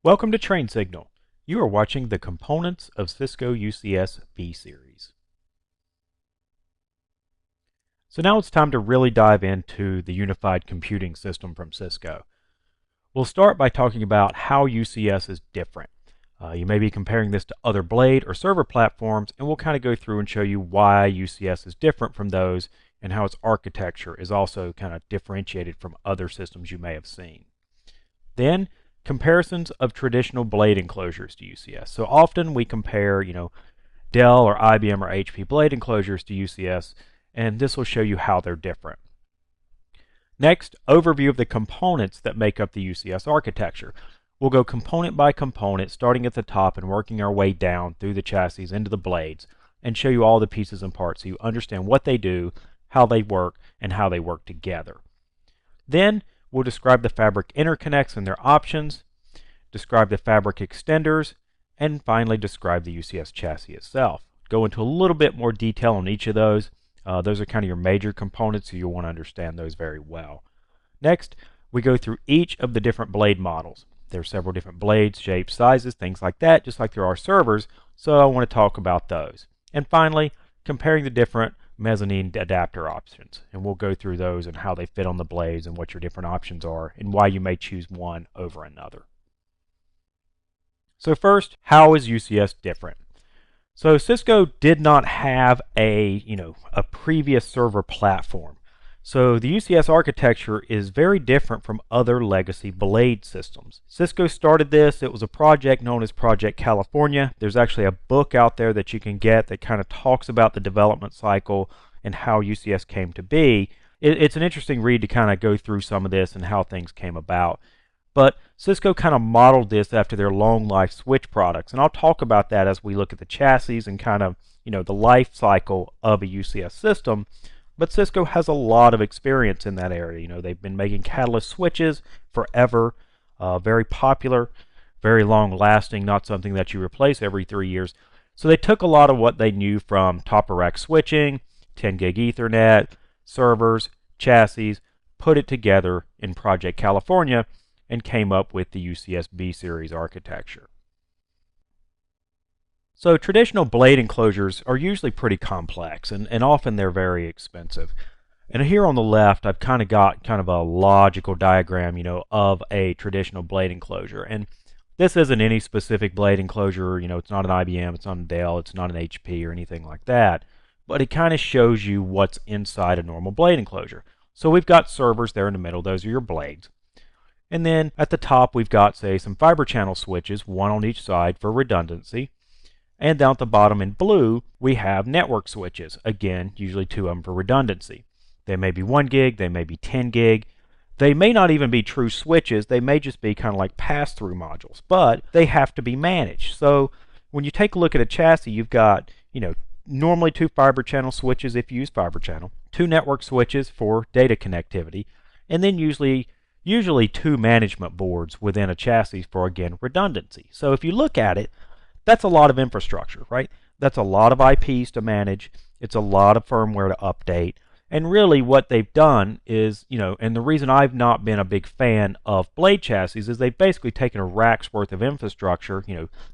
Welcome to Train Signal. You are watching the Components of Cisco UCS V-Series. So now it's time to really dive into the unified computing system from Cisco. We'll start by talking about how UCS is different. You may be comparing this to other blade or server platforms, and we'll kind of go through and show you why UCS is different from those and how its architecture is also kind of differentiated from other systems you may have seen. Then, comparisons of traditional blade enclosures to UCS. So often we compare, Dell or IBM or HP blade enclosures to UCS, and this will show you how they're different. Next, overview of the components that make up the UCS architecture. We'll go component by component, starting at the top and working our way down through the chassis into the blades, and show you all the pieces and parts so you understand what they do, how they work, and how they work together. Then, we'll describe the fabric interconnects and their options, describe the fabric extenders, and finally describe the UCS chassis itself. Go into a little bit more detail on each of those. Those are kind of your major components, so you'll want to understand those very well. Next, we go through each of the different blade models. There are several different blades, shapes, sizes, things like that, just like there are servers, so I want to talk about those. And finally, comparing the different mezzanine adapter options, and we'll go through those and how they fit on the blades and what your different options are and why you may choose one over another. So first, how is UCS different? So Cisco did not have a previous server platform. So the UCS architecture is very different from other legacy blade systems. Cisco started this. It was a project known as Project California. There's actually a book out there that you can get that kind of talks about the development cycle and how UCS came to be. It's an interesting read to kind of go through some of this and how things came about. But Cisco kind of modeled this after their long life switch products. And I'll talk about that as we look at the chassis and kind of, the life cycle of a UCS system. But Cisco has a lot of experience in that area. They've been making catalyst switches forever, very popular, very long lasting, not something that you replace every 3 years. So they took a lot of what they knew from top of rack switching, 10 gig Ethernet, servers, chassis, put it together in Project California, and came up with the UCS B-Series architecture. So traditional blade enclosures are usually pretty complex, and often they're very expensive. And here on the left, I've kind of got kind of a logical diagram, of a traditional blade enclosure. And this isn't any specific blade enclosure, it's not an IBM, it's not a Dell, it's not an HP or anything like that. But it kind of shows you what's inside a normal blade enclosure. So we've got servers there in the middle, those are your blades. And then at the top, we've got, say, some fiber channel switches, one on each side for redundancy. And down at the bottom in blue, we have network switches. Again, usually 2 of them for redundancy. They may be 1 gig, they may be 10 gig. They may not even be true switches. They may just be kind of like pass-through modules, but they have to be managed. So when you take a look at a chassis, you've got, normally 2 fiber channel switches if you use fiber channel, 2 network switches for data connectivity, and then usually 2 management boards within a chassis for, again, redundancy. So if you look at it, that's a lot of infrastructure, right? That's a lot of IPs to manage. It's a lot of firmware to update. And really what they've done is, and the reason I've not been a big fan of blade chassis is they've basically taken a rack's worth of infrastructure,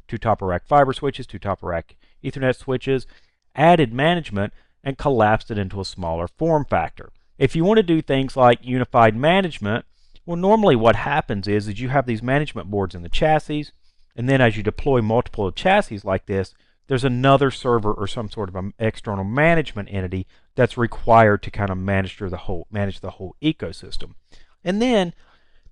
2 top-of-rack fiber switches, 2 top-of-rack Ethernet switches, added management, and collapsed it into a smaller form factor. If you want to do things like unified management, well, normally what happens is you have these management boards in the chassis, and then as you deploy multiple chassis like this, there's another server or some sort of an external management entity that's required to kind of manage the whole ecosystem. And then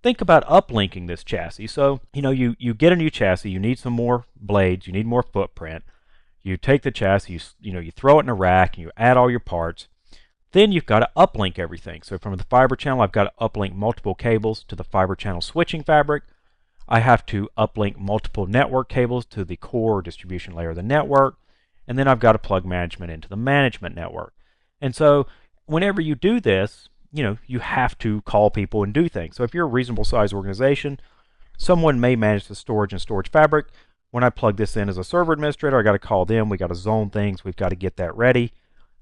think about uplinking this chassis. So, you get a new chassis, you need some more blades, you need more footprint. You take the chassis, you throw it in a rack, and you add all your parts. Then you've got to uplink everything. So from the fiber channel, I've got to uplink multiple cables to the fiber channel switching fabric. I have to uplink multiple network cables to the core distribution layer of the network. And then I've got to plug management into the management network. And so whenever you do this, you have to call people and do things. So if you're a reasonable sized organization, someone may manage the storage and storage fabric. When I plug this in as a server administrator, I got to call them. We got to zone things. We've got to get that ready.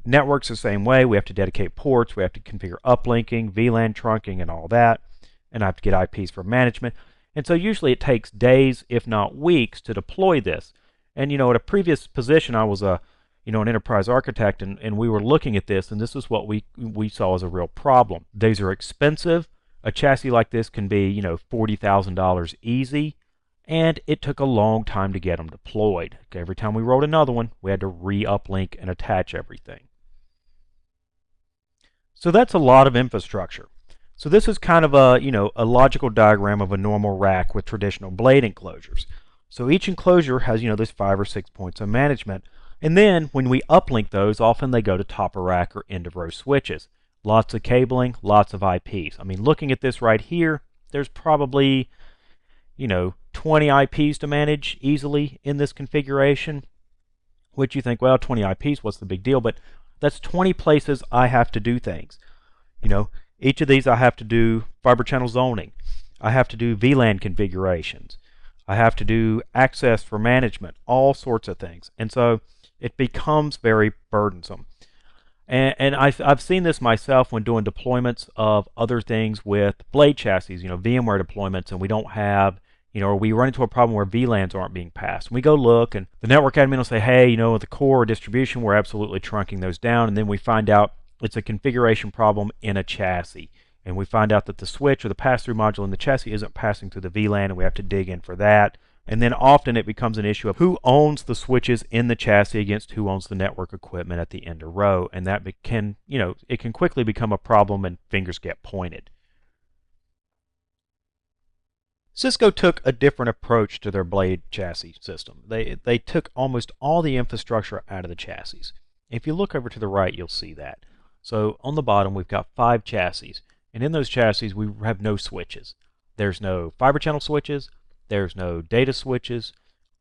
Networks the same way. We have to dedicate ports. We have to configure uplinking, VLAN trunking, and all that. And I have to get IPs for management. And so usually it takes days, if not weeks, to deploy this. And at a previous position, I was an enterprise architect, and we were looking at this, and this is what we saw as a real problem. These are expensive. A chassis like this can be, $40,000 easy, and it took a long time to get them deployed. Every time we wrote another one, we had to re-uplink and attach everything. So that's a lot of infrastructure. So this is kind of a logical diagram of a normal rack with traditional blade enclosures. So each enclosure has, those 5 or 6 points of management. And then when we uplink those, often they go to top of rack or end of row switches. Lots of cabling, lots of IPs. I mean, looking at this right here, there's probably, 20 IPs to manage easily in this configuration. Which you think, well, 20 IPs, what's the big deal? But that's 20 places I have to do things. Each of these I have to do fiber channel zoning. I have to do VLAN configurations. I have to do access for management, all sorts of things. And so it becomes very burdensome. And I've seen this myself when doing deployments of other things with blade chassis, VMware deployments, and we don't have, or we run into a problem where VLANs aren't being passed. And we go look, and the network admin will say, hey, the core distribution, we're absolutely trunking those down. And then we find out it's a configuration problem in a chassis. And we find out that the switch or the pass-through module in the chassis isn't passing through the VLAN, and we have to dig in for that. And then often it becomes an issue of who owns the switches in the chassis against who owns the network equipment at the end of row. And that can, it can quickly become a problem and fingers get pointed. Cisco took a different approach to their blade chassis system. They took almost all the infrastructure out of the chassis. If you look over to the right, you'll see that. So on the bottom, we've got 5 chassis. And in those chassis, we have no switches. There's no fiber channel switches. There's no data switches.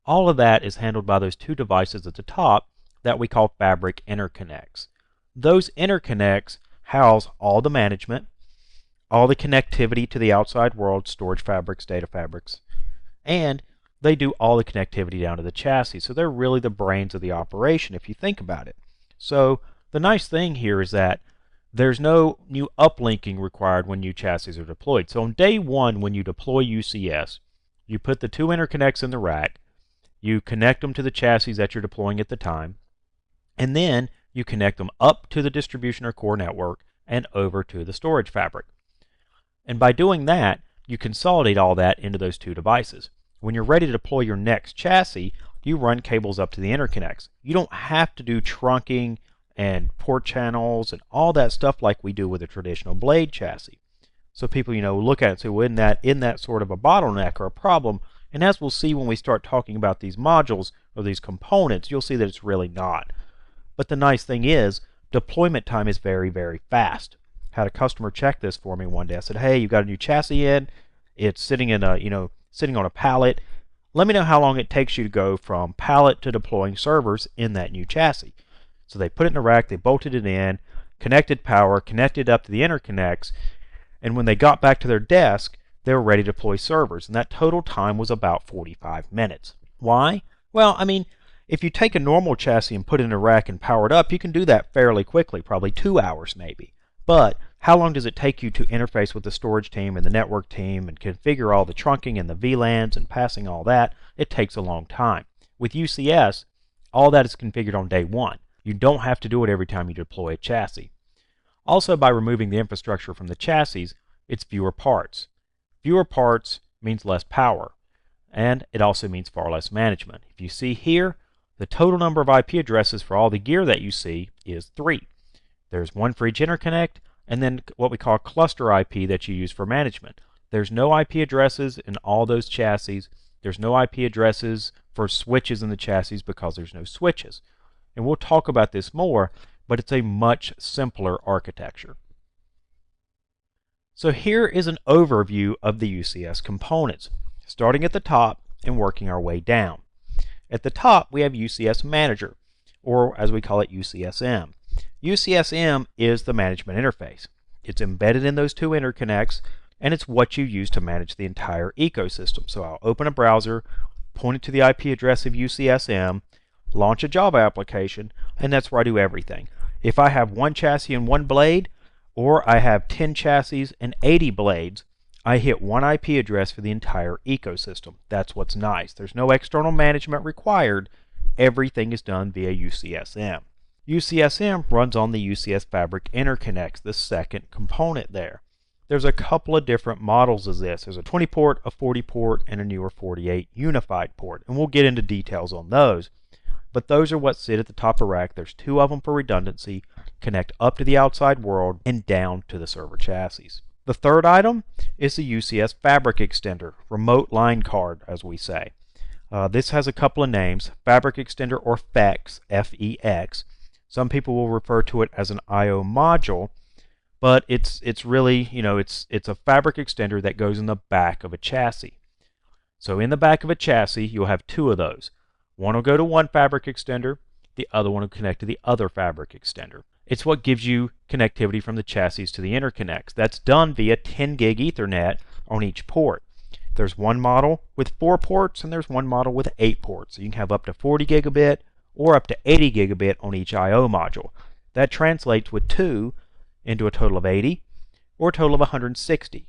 All of that is handled by those 2 devices at the top that we call fabric interconnects. Those interconnects house all the management, all the connectivity to the outside world, storage fabrics, data fabrics, and they do all the connectivity down to the chassis. So they're really the brains of the operation if you think about it. So the nice thing here is that there's no new uplinking required when new chassis are deployed. So on day 1, when you deploy UCS, you put the 2 interconnects in the rack, you connect them to the chassis that you're deploying at the time, and then you connect them up to the distribution or core network and over to the storage fabric. And by doing that, you consolidate all that into those 2 devices. When you're ready to deploy your next chassis, you run cables up to the interconnects. You don't have to do trunking and port channels and all that stuff like we do with a traditional blade chassis. So people, look at it and say, well, isn't that sort of a bottleneck or a problem? And as we'll see when we start talking about these modules or these components, you'll see that it's really not. But the nice thing is, deployment time is very, very fast. Had a customer check this for me one day. I said, hey, you've got a new chassis in. It's sitting in sitting on a pallet. Let me know how long it takes you to go from pallet to deploying servers in that new chassis. So they put it in a rack, they bolted it in, connected power, connected up to the interconnects, and when they got back to their desk, they were ready to deploy servers, and that total time was about 45 minutes. Why? Well, I mean, if you take a normal chassis and put it in a rack and power it up, you can do that fairly quickly, probably 2 hours maybe. But how long does it take you to interface with the storage team and the network team and configure all the trunking and the VLANs and passing all that? It takes a long time. With UCS, all that is configured on day 1. You don't have to do it every time you deploy a chassis. Also, by removing the infrastructure from the chassis, it's fewer parts. Fewer parts means less power, and it also means far less management. If you see here, the total number of IP addresses for all the gear that you see is 3. There's 1 for each interconnect, and then what we call cluster IP that you use for management. There's no IP addresses in all those chassis. There's no IP addresses for switches in the chassis because there's no switches. And we'll talk about this more, but it's a much simpler architecture. So here is an overview of the UCS components, starting at the top and working our way down. At the top, we have UCS Manager, or as we call it, UCSM. UCSM is the management interface. It's embedded in those 2 interconnects, and it's what you use to manage the entire ecosystem. So I'll open a browser, point it to the IP address of UCSM, launch a Java application, and that's where I do everything. If I have 1 chassis and 1 blade, or I have 10 chassis and 80 blades, I hit one IP address for the entire ecosystem. That's what's nice. There's no external management required. Everything is done via UCSM. UCSM runs on the UCS Fabric Interconnects, the second component there. There's a couple of different models of this. There's a 20 port, a 40 port, and a newer 48 unified port. And we'll get into details on those. But those are what sit at the top of rack. There's two of them for redundancy, connect up to the outside world and down to the server chassis. The third item is the UCS Fabric Extender, remote line card as we say. This has a couple of names, Fabric Extender or FEX, F-E-X. Some people will refer to it as an I/O module, but it's really, it's a fabric extender that goes in the back of a chassis. So in the back of a chassis, you'll have two of those. One will go to one fabric extender, the other one will connect to the other fabric extender. It's what gives you connectivity from the chassis to the interconnects. That's done via 10 gig Ethernet on each port. There's one model with 4 ports and there's one model with 8 ports. So you can have up to 40 gigabit or up to 80 gigabit on each I/O module. That translates with 2 into a total of 80 or a total of 160.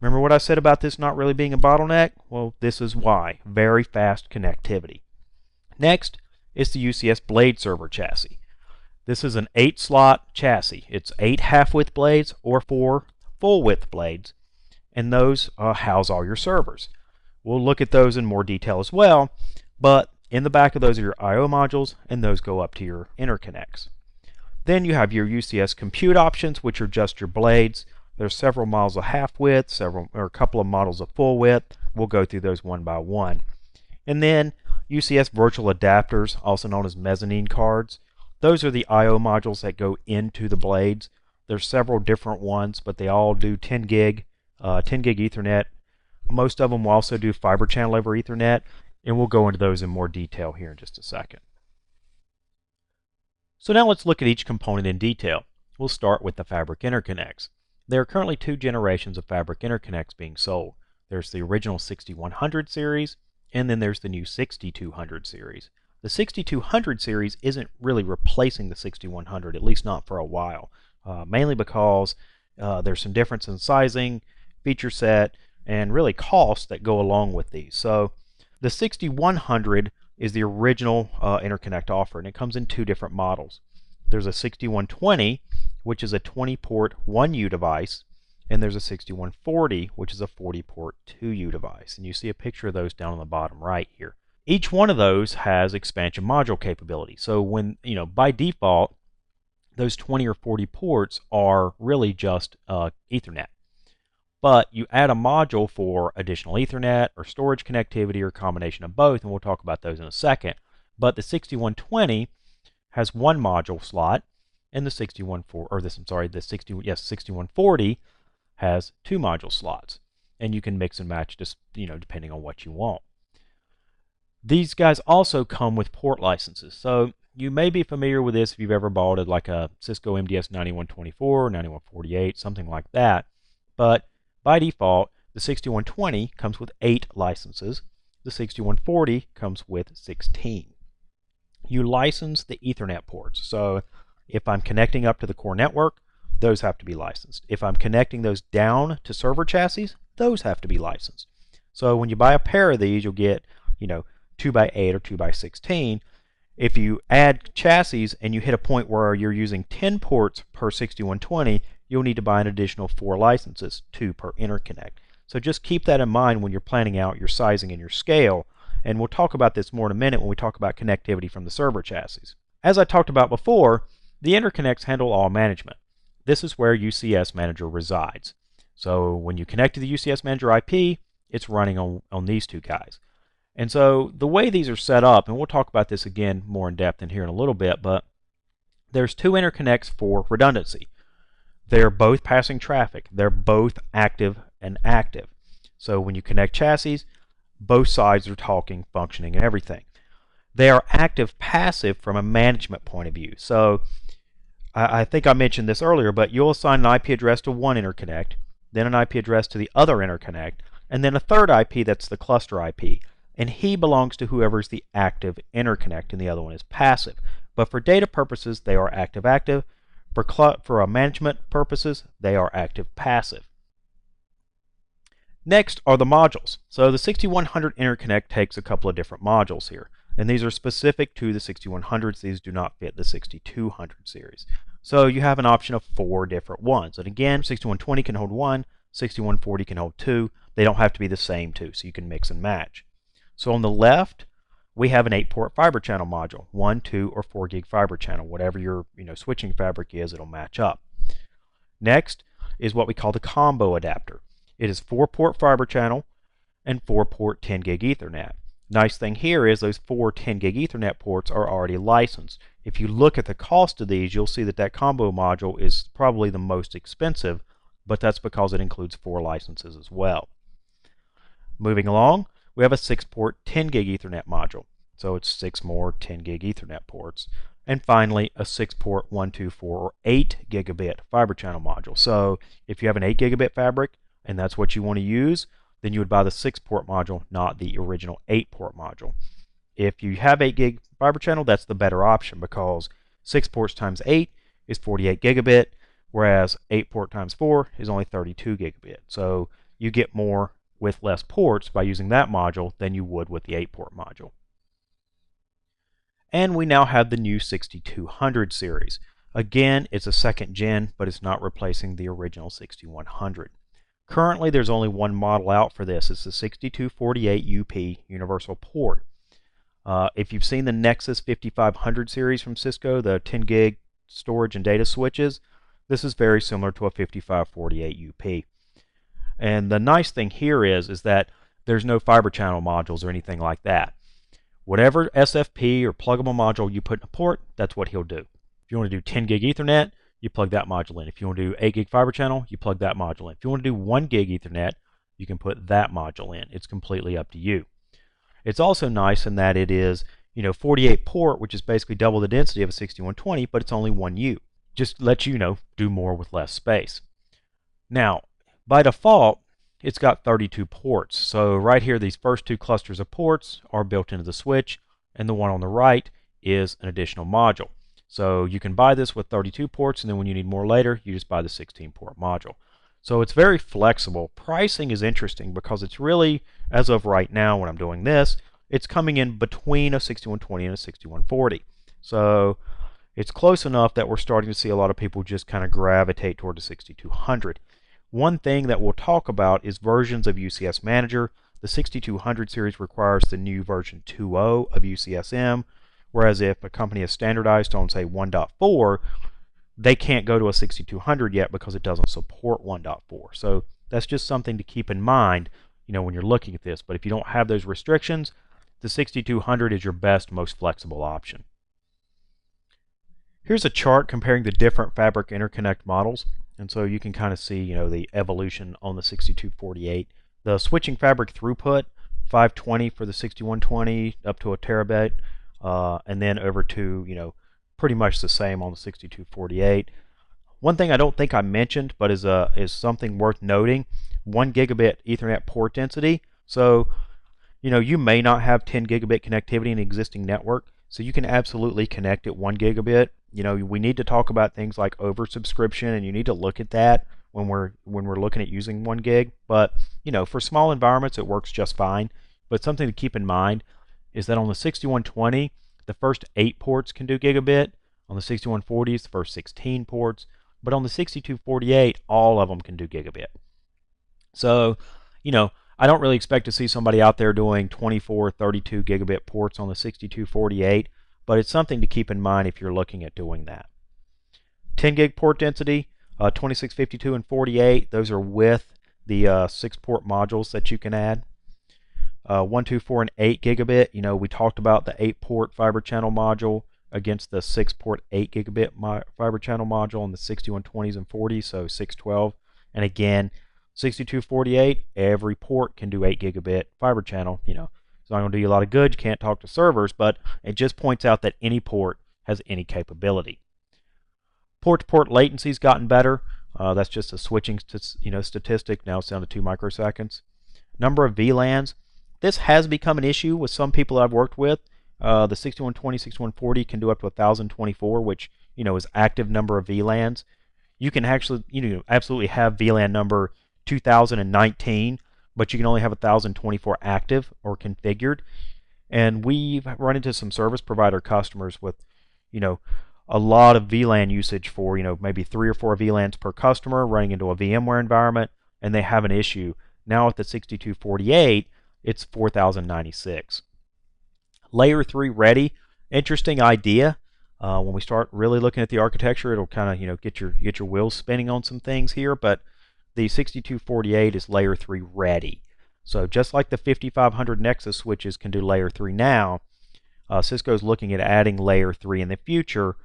Remember what I said about this not really being a bottleneck? Well, this is why. Very fast connectivity. Next is the UCS Blade Server chassis. This is an 8-slot chassis. It's 8 half-width blades or 4 full-width blades, and those house all your servers. We'll look at those in more detail as well, but in the back of those are your I/O modules, and those go up to your interconnects. Then you have your UCS compute options, which are just your blades. There's several models of half-width, a couple of models of full-width. We'll go through those one by one. And then UCS virtual adapters, also known as mezzanine cards. Those are the I/O modules that go into the blades. There's several different ones, but they all do 10 gig Ethernet. Most of them will also do fiber channel over Ethernet, and we'll go into those in more detail here in just a second. So now let's look at each component in detail. We'll start with the fabric interconnects. There are currently 2 generations of fabric interconnects being sold. There's the original 6100 series, and then there's the new 6200 series. The 6200 series isn't really replacing the 6100, at least not for a while, mainly because there's some difference in sizing, feature set, and really cost that go along with these. So the 6100 is the original interconnect offer, and it comes in 2 different models. There's a 6120, which is a 20-port 1U device, and there's a 6140, which is a 40-port 2U device. And you see a picture of those down on the bottom right here. Each one of those has expansion module capability. So when, by default, those 20 or 40 ports are really just Ethernet. But you add a module for additional Ethernet or storage connectivity or a combination of both, and we'll talk about those in a second. But the 6120 has one module slot, and the 6140 has 2 module slots. And you can mix and match just, depending on what you want. These guys also come with port licenses. So you may be familiar with this if you've ever bought it, like a Cisco MDS 9124, 9148, something like that. But by default, the 6120 comes with 8 licenses. The 6140 comes with 16. You license the Ethernet ports. So if I'm connecting up to the core network, those have to be licensed. If I'm connecting those down to server chassis, those have to be licensed. So when you buy a pair of these, you'll get, 2x8 or 2x16. If you add chassis and you hit a point where you're using 10 ports per 6120, you'll need to buy an additional 4 licenses, 2 per interconnect. So just keep that in mind when you're planning out your sizing and your scale, and we'll talk about this more in a minute when we talk about connectivity from the server chassis. As I talked about before, the interconnects handle all management. This is where UCS Manager resides. So when you connect to the UCS Manager IP, it's running on these 2 guys. And so the way these are set up, and we'll talk about this again more in depth in here in a little bit, but there's 2 interconnects for redundancy. They're both passing traffic. They're both active and active. So when you connect chassis, both sides are talking, functioning, and everything. They are active passive from a management point of view. So I think I mentioned this earlier, but you'll assign an IP address to one interconnect, then an IP address to the other interconnect, and then a third IP that's the cluster IP. And he belongs to whoever's the active interconnect, and the other one is passive. But for data purposes, they are active-active. For management purposes, they are active-passive. Next are the modules. So the 6100 interconnect takes a couple of different modules here, and these are specific to the 6100s. These do not fit the 6200 series. So you have an option of 4 different ones. And again, 6120 can hold 1, 6140 can hold 2. They don't have to be the same 2, so you can mix and match. So on the left, we have an 8-port fiber channel module, 1, 2, or 4 gig fiber channel. Whatever your switching fabric is, it'll match up. Next is what we call the combo adapter. It is 4-port fiber channel and 4-port 10 gig Ethernet. Nice thing here is those 4 10 gig Ethernet ports are already licensed. If you look at the cost of these, you'll see that that combo module is probably the most expensive, but that's because it includes 4 licenses as well. Moving along, we have a 6-port 10 gig Ethernet module. So it's 6 more 10 gig Ethernet ports. And finally, a 6-port 124 or 8 gigabit fiber channel module. So if you have an 8 gigabit fabric and that's what you want to use, then you would buy the 6-port module, not the original 8-port module. If you have 8 gig fiber channel, that's the better option because 6 ports times 8 is 48 gigabit, whereas 8 port times 4 is only 32 gigabit. So you get more with less ports by using that module than you would with the 8-port module. And we now have the new 6200 series. Again, it's a 2nd gen, but it's not replacing the original 6100. Currently, there's only one model out for this. It's the 6248 UP Universal Port. If you've seen the Nexus 5500 series from Cisco, the 10 gig storage and data switches, this is very similar to a 5548 UP. And the nice thing here is that there's no fiber channel modules or anything like that. Whatever SFP or pluggable module you put in a port, that's what he'll do. If you want to do 10 gig Ethernet, you plug that module in. If you want to do 8 gig fiber channel, you plug that module in. If you want to do 1 gig Ethernet, you can put that module in. It's completely up to you. It's also nice in that it is, 48 port, which is basically double the density of a 6120, but it's only 1U. Just lets you do more with less space. Now, by default, it's got 32 ports. So right here, these first 2 clusters of ports are built into the switch, and the one on the right is an additional module. So you can buy this with 32 ports, and then when you need more later, you just buy the 16-port module. So it's very flexible. Pricing is interesting because it's really, as of right now when I'm doing this, it's coming in between a 6120 and a 6140. So it's close enough that we're starting to see a lot of people just kind of gravitate toward the 6200. One thing that we'll talk about is versions of UCS Manager. The 6200 series requires the new version 2.0 of UCSM, whereas if a company is standardized on, say, 1.4, they can't go to a 6200 yet because it doesn't support 1.4. So that's just something to keep in mind, when you're looking at this. But if you don't have those restrictions, the 6200 is your best, most flexible option. Here's a chart comparing the different fabric interconnect models. And so you can kind of see, the evolution on the 6248. The switching fabric throughput, 520 for the 6120 up to a terabit, and then over to, pretty much the same on the 6248. One thing I don't think I mentioned, but is something worth noting, 1 gigabit Ethernet port density. So, you may not have 10 gigabit connectivity in an existing network, so you can absolutely connect at 1 gigabit. We need to talk about things like oversubscription, and you need to look at that when we're looking at using 1 gig. But for small environments, it works just fine. But something to keep in mind is that on the 6120, the first 8 ports can do gigabit. On the 6140s, the first 16 ports. But on the 6248, all of them can do gigabit. So, I don't really expect to see somebody out there doing 24, 32 gigabit ports on the 6248. But it's something to keep in mind if you're looking at doing that. 10 gig port density, 2652 and 48, those are with the 6-port modules that you can add. 124 and 8 gigabit, we talked about the 8-port fiber channel module against the 6-port 8 gigabit fiber channel module on the 6120s and 40s, so 612. And again, 6248, every port can do 8 gigabit fiber channel, It's not going to do you a lot of good. You can't talk to servers, but it just points out that any port has any capability. Port-to-port latency's gotten better. That's just a switching statistic. Now it's down to 2 microseconds. Number of VLANs. This has become an issue with some people I've worked with. The 6120, 6140 can do up to 1024, which is active number of VLANs. You can actually absolutely have VLAN number 2019, but you can only have 1,024 active or configured. And we've run into some service provider customers with, you know, a lot of VLAN usage for, maybe 3 or 4 VLANs per customer running into a VMware environment, and they have an issue. Now with the 6248, it's 4,096. Layer 3 ready, interesting idea. When we start really looking at the architecture, it'll kind of, get your wheels spinning on some things here, but the 6248 is layer 3 ready. So just like the 5500 Nexus switches can do layer 3 now, Cisco's looking at adding layer 3 in the future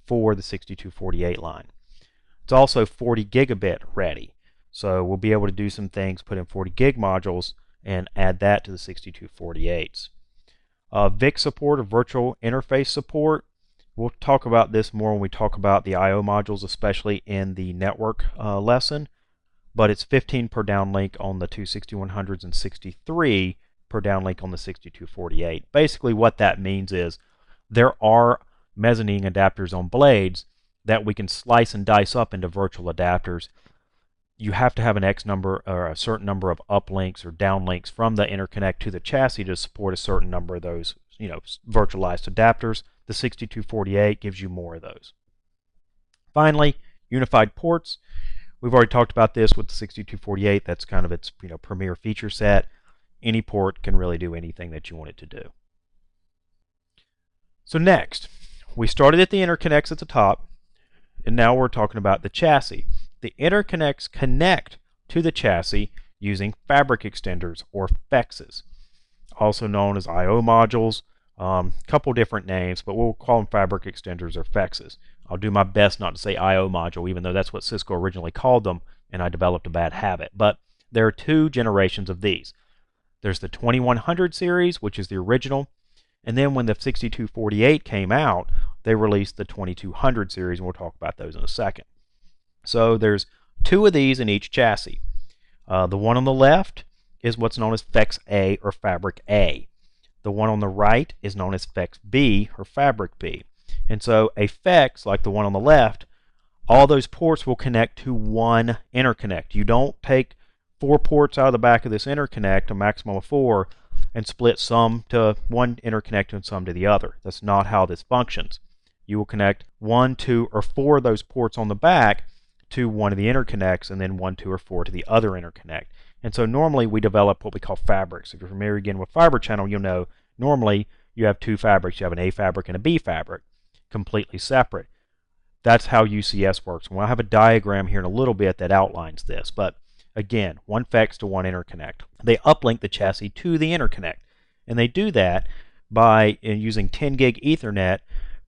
for the 6248 line. It's also 40 gigabit ready. So we'll be able to do some things, put in 40 gig modules, and add that to the 6248s. VIC support, or virtual interface support. We'll talk about this more when we talk about the I/O modules, especially in the network lesson. But it's 15 per downlink on the two 6100s and 63 per downlink on the 6248. Basically what that means is there are mezzanine adapters on blades that we can slice and dice up into virtual adapters. You have to have an X number or a certain number of uplinks or downlinks from the interconnect to the chassis to support a certain number of those, virtualized adapters. The 6248 gives you more of those. Finally, unified ports. We've already talked about this with the 6248. That's kind of its premier feature set. Any port can really do anything that you want it to do. So next, we started at the interconnects at the top, and now we're talking about the chassis. The interconnects connect to the chassis using fabric extenders, or FEXs, also known as I/O modules. Couple different names, but we'll call them fabric extenders or FEXs. I'll do my best not to say I/O module, even though that's what Cisco originally called them, and I developed a bad habit. But there are 2 generations of these. There's the 2100 series, which is the original, and then when the 6248 came out, they released the 2200 series, and we'll talk about those in a second. So there's 2 of these in each chassis. The one on the left is what's known as FEX A or Fabric A. The one on the right is known as FEX B or Fabric B. And so a FEX, like the one on the left, all those ports will connect to one interconnect. You don't take 4 ports out of the back of this interconnect, a maximum of 4, and split some to one interconnect and some to the other. That's not how this functions. You will connect 1, 2, or 4 of those ports on the back to one of the interconnects, and then 1, 2, or 4 to the other interconnect. And so normally we develop what we call fabrics. If you're familiar again with fiber channel, you'll know normally you have 2 fabrics. You have an A fabric and a B fabric, completely separate. That's how UCS works. And we'll have a diagram here in a little bit that outlines this. But again, one FEX to one interconnect. They uplink the chassis to the interconnect. And they do that by using 10 gig Ethernet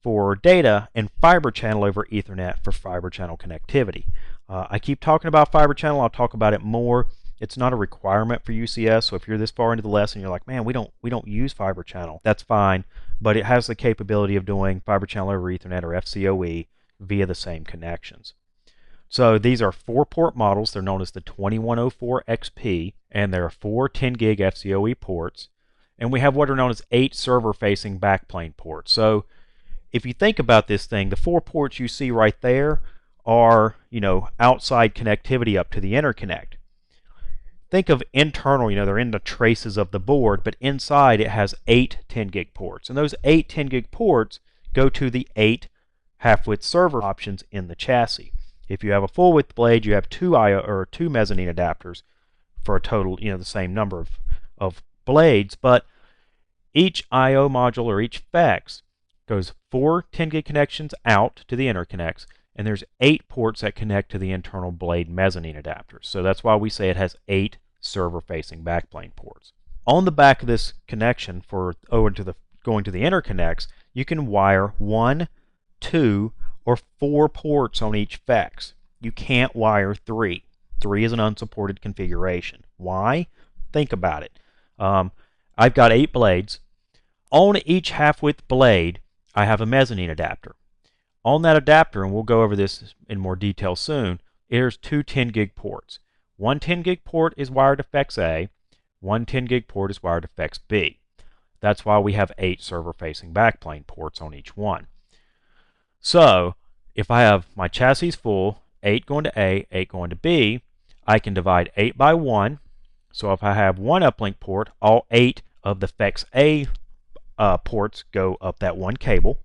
for data and fiber channel over Ethernet for fiber channel connectivity. I keep talking about fiber channel. I'll talk about it more. It's not a requirement for UCS, so if you're this far into the lesson, you're like, man, we don't use fiber channel. That's fine, but it has the capability of doing fiber channel over Ethernet or FCOE via the same connections. So these are 4-port models. They're known as the 2104 XP, and there are 4 10 gig FCOE ports, and we have what are known as 8 server-facing backplane ports. So if you think about this thing, the 4 ports you see right there are, outside connectivity up to the interconnect. Think of internal, they're in the traces of the board, but inside it has 8 10 gig ports. And those 8 10 gig ports go to the 8 half-width server options in the chassis. If you have a full-width blade, you have 2 I/O or 2 mezzanine adapters for a total, the same number of blades, but each I/O module or each FEX goes 4 10 gig connections out to the interconnects, and there's 8 ports that connect to the internal blade mezzanine adapters. So that's why we say it has 8 server-facing backplane ports. On the back of this connection for going to the interconnects, you can wire 1, 2, or 4 ports on each FEX. You can't wire 3. 3 is an unsupported configuration. Why? Think about it. I've got 8 blades. On each half-width blade, I have a mezzanine adapter. On that adapter, and we'll go over this in more detail soon, there's 2 10 gig ports. One 10 gig port is wired to FEX A, one 10 gig port is wired to FEX B. That's why we have 8 server-facing backplane ports on each one. So, if I have my chassis full, 8 going to A, 8 going to B, I can divide 8 by 1, So if I have one uplink port, all 8 of the FEX A ports go up that one cable.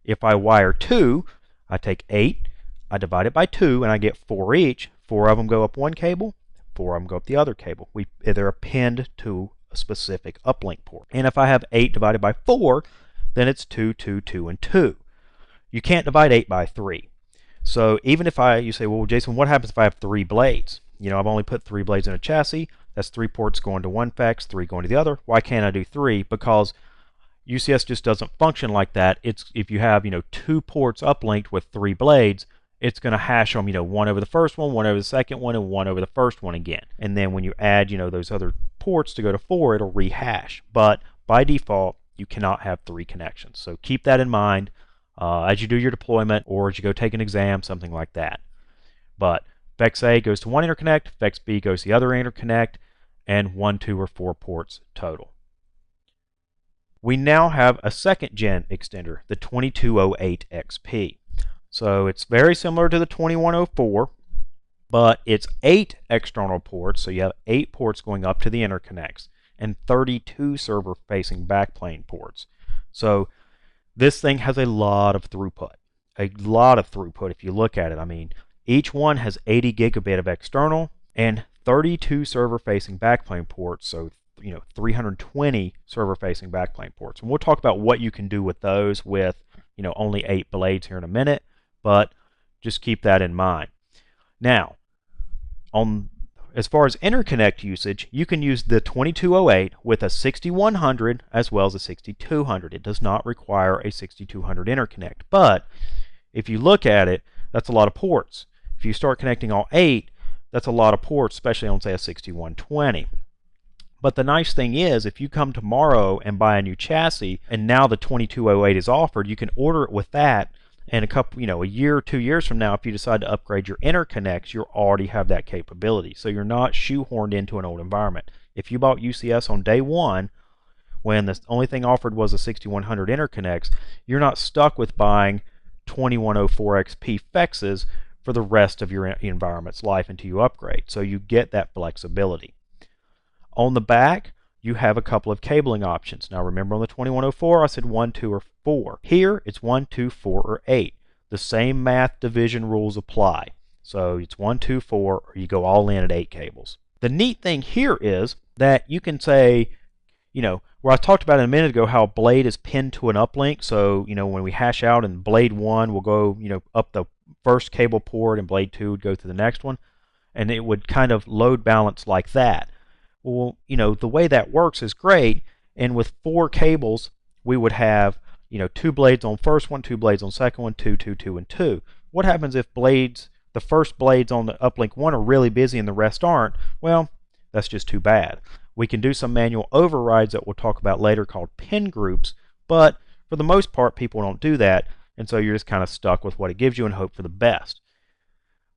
If I wire 2, I take 8, I divide it by 2, and I get 4 each. 4 of them go up one cable, 4 of them go up the other cable. They're append to a specific uplink port. And if I have 8 divided by 4, then it's 2, 2, 2, and 2. You can't divide 8 by 3. So even if you say, well, Jason, what happens if I have 3 blades? I've only put 3 blades in a chassis. That's 3 ports going to one FEX, 3 going to the other. Why can't I do 3? Because UCS just doesn't function like that. If you have 2 ports uplinked with 3 blades, it's going to hash them, one over the first one over the second one, and one over the first one again. And then when you add, those other ports to go to 4, it'll rehash. But by default, you cannot have 3 connections. So keep that in mind as you do your deployment or as you go take an exam, something like that. But FEX A goes to one interconnect, FEX B goes to the other interconnect, and 1, 2, or 4 ports total. We now have a second gen extender, the 2208 XP. So it's very similar to the 2104, but it's 8 external ports, so you have 8 ports going up to the interconnects, and 32 server-facing backplane ports. So this thing has a lot of throughput. If you look at it. I mean, each one has 80 gigabit of external and 32 server-facing backplane ports, so 320 server-facing backplane ports. And we'll talk about what you can do with those with only 8 blades here in a minute, but just keep that in mind. Now, as far as interconnect usage, you can use the 2208 with a 6100 as well as a 6200. It does not require a 6200 interconnect, but if you look at it, that's a lot of ports. If you start connecting all 8, that's a lot of ports, especially on, say, a 6120. But the nice thing is, if you come tomorrow and buy a new chassis, and now the 2208 is offered, you can order it with that, and a year or 2 years from now, if you decide to upgrade your interconnects, you already have that capability. So you're not shoehorned into an old environment. If you bought UCS on day 1, when the only thing offered was a 6100 interconnects, you're not stuck with buying 2104 XP FEXs for the rest of your environment's life until you upgrade. So you get that flexibility. On the back, you have a couple of cabling options. Now remember, on the 2104, I said 1, 2, or 4. Here, it's 1, 2, 4, or 8. The same math division rules apply. So it's 1, 2, 4, or you go all in at 8 cables. The neat thing here is that you can say, where I talked about a minute ago how a blade is pinned to an uplink. So, when we hash out and blade 1 will go, up the first cable port and blade 2 would go to the next one. And it would kind of load balance like that. Well, the way that works is great, and with 4 cables, we would have, 2 blades on first one, 2 blades on second one, 2, 2, 2, and 2. What happens if the first blades on the uplink 1 are really busy and the rest aren't? Well, that's just too bad. We can do some manual overrides that we'll talk about later called pin groups, but for the most part, people don't do that, and so you're just kind of stuck with what it gives you and hope for the best.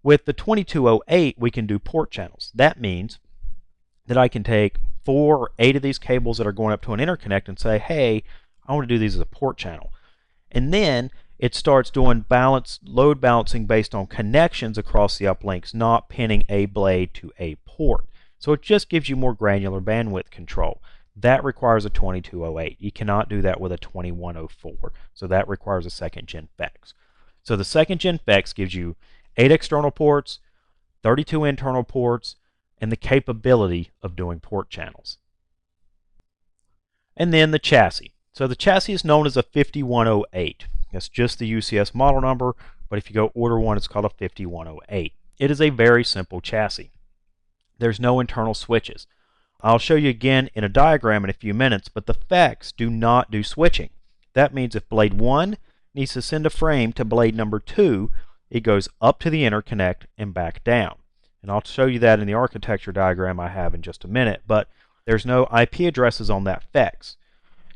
With the 2208, we can do port channels. That means that I can take 4 or 8 of these cables that are going up to an interconnect and say, hey, I want to do these as a port channel. And then it starts doing load balancing based on connections across the uplinks, not pinning a blade to a port. So it just gives you more granular bandwidth control. That requires a 2208. You cannot do that with a 2104. So that requires a second gen FEX. So the second gen FEX gives you 8 external ports, 32 internal ports, and the capability of doing port channels. And then the chassis. So the chassis is known as a 5108. That's just the UCS model number, but if you go order one, it's called a 5108. It is a very simple chassis. There's no internal switches. I'll show you again in a diagram in a few minutes, but the FEX do not do switching. That means if blade 1 needs to send a frame to blade number 2, it goes up to the interconnect and back down. And I'll show you that in the architecture diagram I have in just a minute, but there's no IP addresses on that FEX.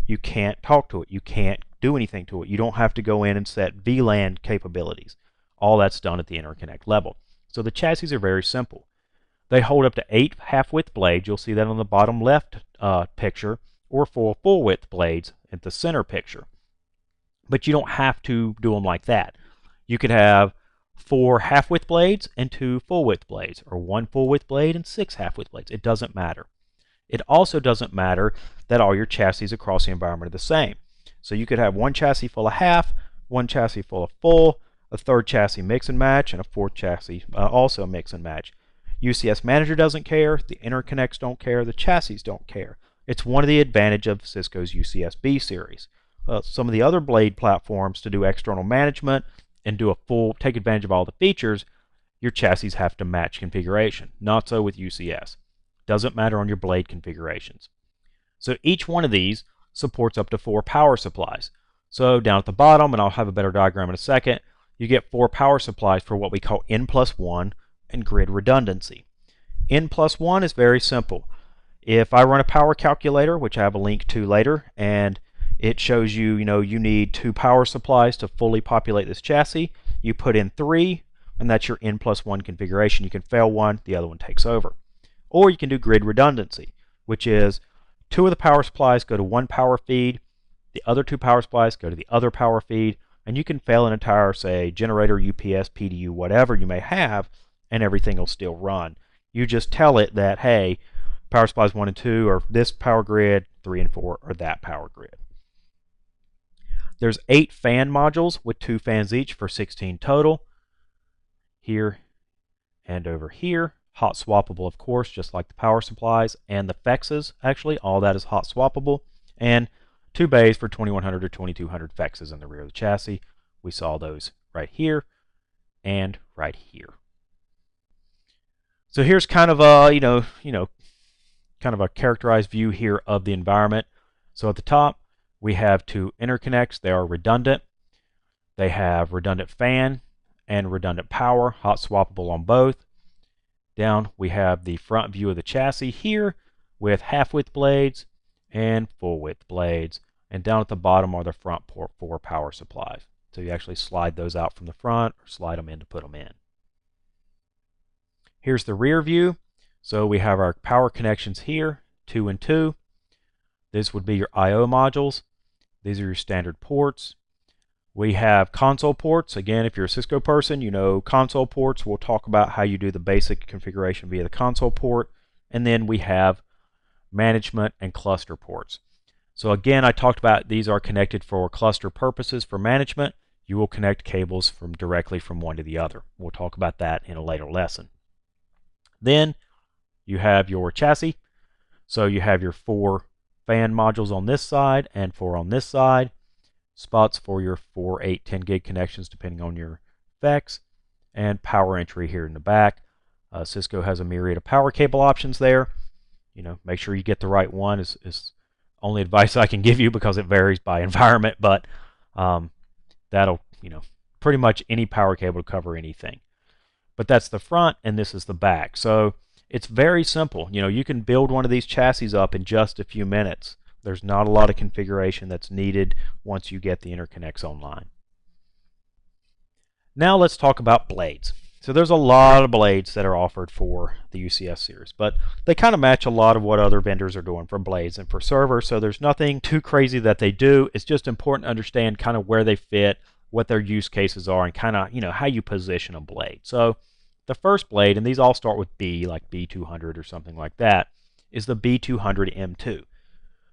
You can't talk to it. You can't do anything to it. You don't have to go in and set VLAN capabilities. All that's done at the interconnect level. So the chassis are very simple. They hold up to 8 half-width blades. You'll see that on the bottom left picture, or 4 full-width blades at the center picture. But you don't have to do them like that. You could have 4 half-width blades and 2 full-width blades, or 1 full-width blade and 6 half-width blades. It doesn't matter. It also doesn't matter that all your chassis across the environment are the same. So you could have one chassis full of half, one chassis full of full, a third chassis mix and match, and a fourth chassis also mix and match. UCS Manager doesn't care, the interconnects don't care, the chassis don't care. It's one of the advantages of Cisco's UCS B series. Some of the other blade platforms, to do external management and do a full, take advantage of all the features, your chassis have to match configuration. Not so with UCS. Doesn't matter on your blade configurations. So each one of these supports up to 4 power supplies. So down at the bottom, and I'll have a better diagram in a second, you get 4 power supplies for what we call N+1 and grid redundancy. N+1 is very simple. If I run a power calculator, which I have a link to later, and it shows you, you need 2 power supplies to fully populate this chassis, you put in 3, and that's your N+1 configuration. You can fail one, the other one takes over. Or you can do grid redundancy, which is 2 of the power supplies go to one power feed, the other 2 power supplies go to the other power feed, and you can fail an entire, say, generator, UPS, PDU, whatever you may have, and everything will still run. You just tell it that, hey, power supplies 1 and 2 are this power grid, 3 and 4 are that power grid. There's 8 fan modules with 2 fans each for 16 total. Here and over here. Hot swappable, of course, just like the power supplies and the FEXs. Actually, all that is hot swappable. And 2 bays for 2100 or 2200 FEXs in the rear of the chassis. We saw those right here and right here. So here's kind of a, kind of a characterized view here of the environment. So at the top, we have 2 interconnects. They are redundant. They have redundant fan and redundant power, hot swappable on both. Down, we have the front view of the chassis here with half-width blades and full-width blades. And down at the bottom are the front 4 power supplies. So you actually slide those out from the front or slide them in to put them in. Here's the rear view. So we have our power connections here, 2 and 2. This would be your I/O modules. These are your standard ports. We have console ports. Again, if you're a Cisco person, you know console ports. We'll talk about how you do the basic configuration via the console port. And then we have management and cluster ports. So again, I talked about these are connected for cluster purposes. For management, you will connect cables directly from one to the other. We'll talk about that in a later lesson. Then you have your chassis. So you have your 4 fan modules on this side and 4 on this side. Spots for your 4, 8, 10 gig connections depending on your FEX, and power entry here in the back. Cisco has a myriad of power cable options there. Make sure you get the right one is only advice I can give you because it varies by environment, but that'll, pretty much any power cable to cover anything. But that's the front and this is the back. So it's very simple. You can build one of these chassis up in just a few minutes. There's not a lot of configuration that's needed once you get the interconnects online. Now let's talk about blades. So there's a lot of blades that are offered for the UCS series, but they kind of match a lot of what other vendors are doing for blades and for servers, so there's nothing too crazy that they do. It's just important to understand kind of where they fit, what their use cases are, and kind of, how you position a blade. So the first blade, and these all start with B, like B200 or something like that, is the B200 M2.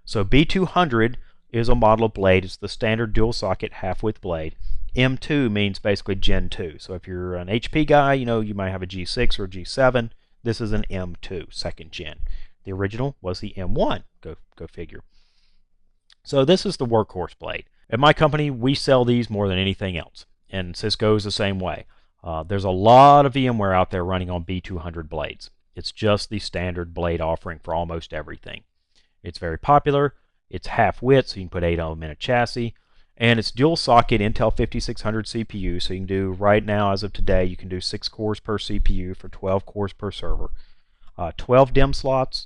So B200 is a model of blade. It's the standard dual socket half-width blade. M2 means basically Gen 2. So if you're an HP guy, you might have a G6 or a G7. This is an M2, second gen. The original was the M1. Go figure. So this is the workhorse blade. At my company, we sell these more than anything else. And Cisco is the same way. There's a lot of VMware out there running on B200 blades. It's just the standard blade offering for almost everything. It's very popular. It's half-width, so you can put 8 of them in a chassis. And it's dual socket Intel 5600 CPU, so you can do, right now as of today, you can do 6 cores per CPU for 12 cores per server. 12 DIMM slots.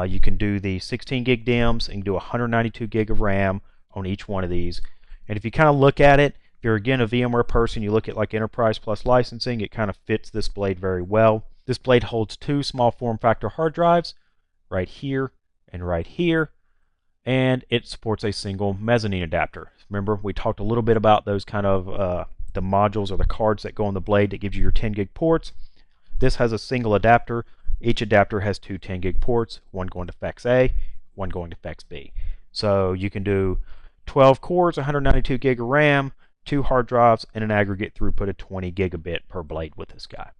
You can do the 16 gig DIMMs, and you can do 192 gig of RAM on each one of these. And if you kind of look at it, if you're again a VMware person, you look at like Enterprise Plus licensing, it kind of fits this blade very well. This blade holds 2 small form factor hard drives, right here and right here, and it supports a single mezzanine adapter. Remember, we talked a little bit about those kind of the modules or the cards that go on the blade that gives you your 10 gig ports. This has a single adapter. Each adapter has two 10 gig ports, one going to FEX A, one going to FEX B. So you can do 12 cores, 192 gig of RAM, 2 hard drives, and an aggregate throughput of 20 gigabit per blade with this guy.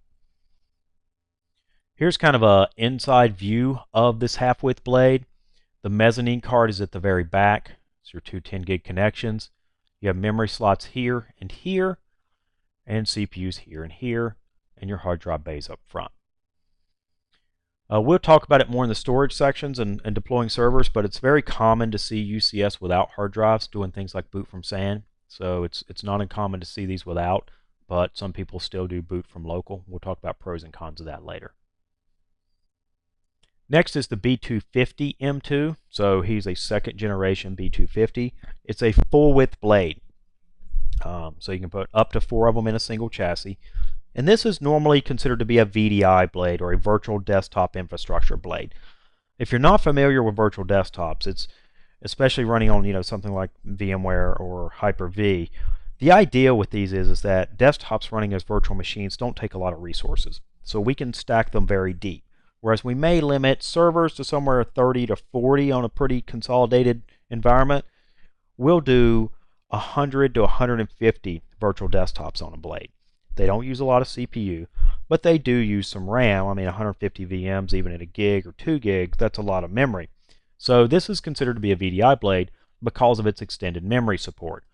Here's kind of an inside view of this half-width blade. The mezzanine card is at the very back. It's your two 10 gig connections. You have memory slots here, and CPUs here and here, and your hard drive bays up front. We'll talk about it more in the storage sections and deploying servers, but it's very common to see UCS without hard drives doing things like boot from SAN. So it's not uncommon to see these without, but some people still do boot from local. We'll talk about pros and cons of that later. Next is the B250 M2. So he's a second generation B250. It's a full width blade. So you can put up to 4 of them in a single chassis. And this is normally considered to be a VDI blade, or a virtual desktop infrastructure blade. If you're not familiar with virtual desktops, it's especially running on something like VMware or Hyper-V. The idea with these is that desktops running as virtual machines don't take a lot of resources. So we can stack them very deep. Whereas we may limit servers to somewhere 30 to 40 on a pretty consolidated environment, we'll do 100 to 150 virtual desktops on a blade. They don't use a lot of CPU, but they do use some RAM. I mean, 150 VMs, even at a gig or 2 gigs, that's a lot of memory. So this is considered to be a VDI blade because of its extended memory support.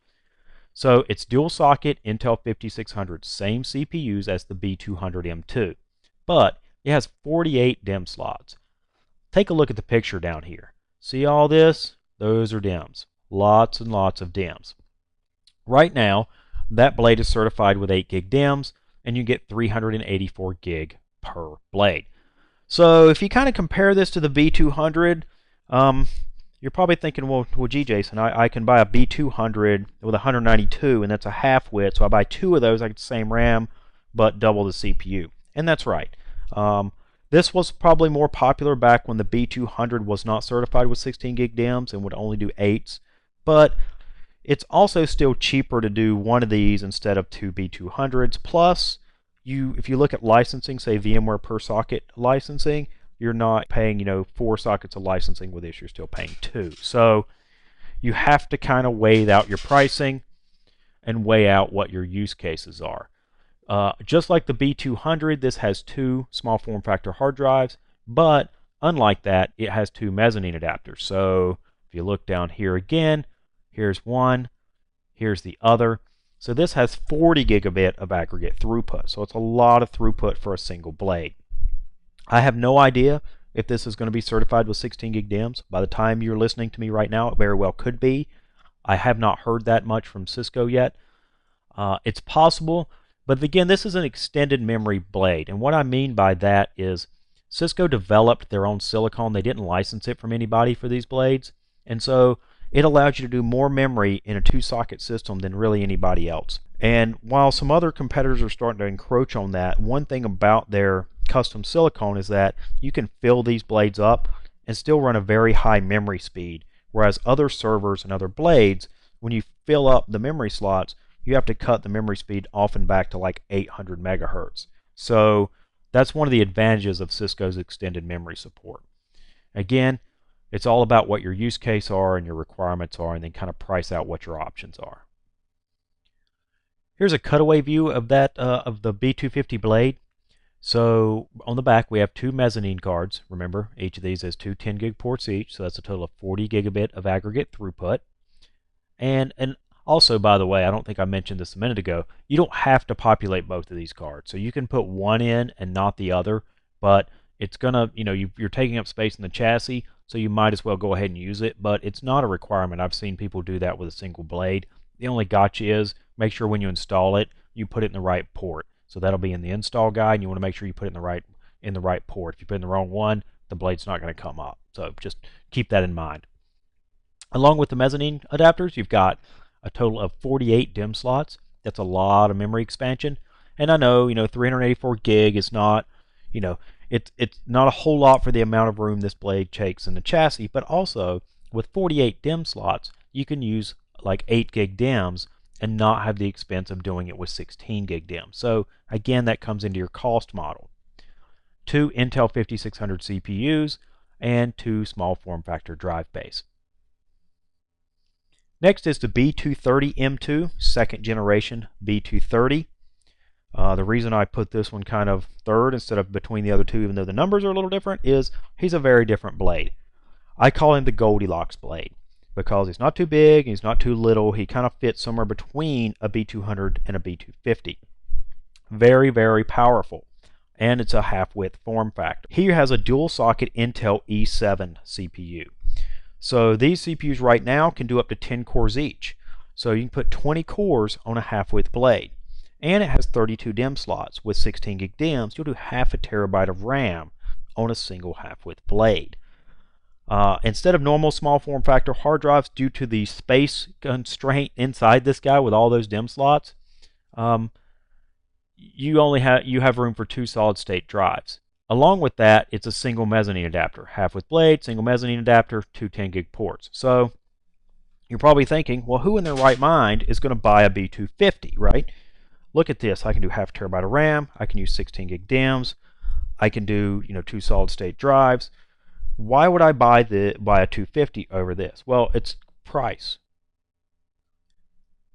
So it's dual socket Intel 5600, same CPUs as the B200 M2, but it has 48 DIMM slots. Take a look at the picture down here. See all this? Those are DIMMs. Lots and lots of DIMMs. Right now, that blade is certified with 8 gig DIMMs, and you get 384 gig per blade. So if you kind of compare this to the B200, you're probably thinking, well gee, Jason, I can buy a B200 with 192, and that's a half width, so I buy 2 of those, I get the same RAM, but double the CPU. And that's right. This was probably more popular back when the B200 was not certified with 16 gig DIMMs and would only do 8s, but it's also still cheaper to do one of these instead of 2 B200s. Plus, if you look at licensing, say VMware per socket licensing, you're not paying 4 sockets of licensing with this, you're still paying 2. So you have to kind of weigh out your pricing and weigh out what your use cases are. Just like the B200, this has 2 small form factor hard drives, but unlike that, it has 2 mezzanine adapters. So if you look down here again, here's one, here's the other. So this has 40 gigabit of aggregate throughput. So it's a lot of throughput for a single blade. I have no idea if this is going to be certified with 16 gig DIMMs. By the time you're listening to me right now, it very well could be. I have not heard that much from Cisco yet. It's possible, but again, this is an extended memory blade. And what I mean by that is Cisco developed their own silicon. They didn't license it from anybody for these blades. And so it allows you to do more memory in a 2-socket system than really anybody else. And while some other competitors are starting to encroach on that, one thing about their custom silicon is that you can fill these blades up and still run a very high memory speed, whereas other servers and other blades, when you fill up the memory slots, you have to cut the memory speed often back to like 800 megahertz. So that's one of the advantages of Cisco's extended memory support. Again, it's all about what your use case are and your requirements are, and then kind of price out what your options are. Here's a cutaway view of that of the B250 blade. So on the back we have 2 mezzanine cards. Remember, each of these has 2 10 gig ports each, so that's a total of 40 gigabit of aggregate throughput. And also, by the way, I don't think I mentioned this a minute ago, you don't have to populate both of these cards. So you can put one in and not the other, but it's gonna, you're taking up space in the chassis, so you might as well go ahead and use it, but it's not a requirement. I've seen people do that with a single blade. The only gotcha is make sure when you install it, you put it in the right port. So that'll be in the install guide, and you want to make sure you put it in the right port. If you put it in the wrong one, the blade's not going to come up. So just keep that in mind. Along with the mezzanine adapters, you've got a total of 48 DIMM slots. That's a lot of memory expansion. And I know, 384 gig is not, it's not a whole lot for the amount of room this blade takes in the chassis, but also with 48 DIMM slots, you can use like 8 gig DIMMs and not have the expense of doing it with 16 gig DIMMs. So again, that comes into your cost model. 2 Intel 5600 CPUs and 2 small form factor drive bays. Next is the B230M2, second generation B230. The reason I put this one kind of third instead of between the other two, even though the numbers are a little different, is he's a very different blade. I call him the Goldilocks blade because he's not too big, he's not too little. He kind of fits somewhere between a B200 and a B250. Very, very powerful, and it's a half-width form factor. He has a dual-socket Intel E7 CPU. So these CPUs right now can do up to 10 cores each. So you can put 20 cores on a half-width blade. And it has 32 DIMM slots. With 16 gig DIMMs, you'll do half a terabyte of RAM on a single half-width blade. Instead of normal small form factor hard drives, due to the space constraint inside this guy with all those DIMM slots, you have room for 2 solid-state drives. Along with that, it's a single mezzanine adapter. Half-width blade, single mezzanine adapter, 2 10 gig ports. So you're probably thinking, well, who in their right mind is going to buy a B250, right? Look at this. I can do half terabyte of RAM. I can use 16 gig DIMMs. I can do 2 solid-state drives. Why would I buy a 250 over this? Well, it's price.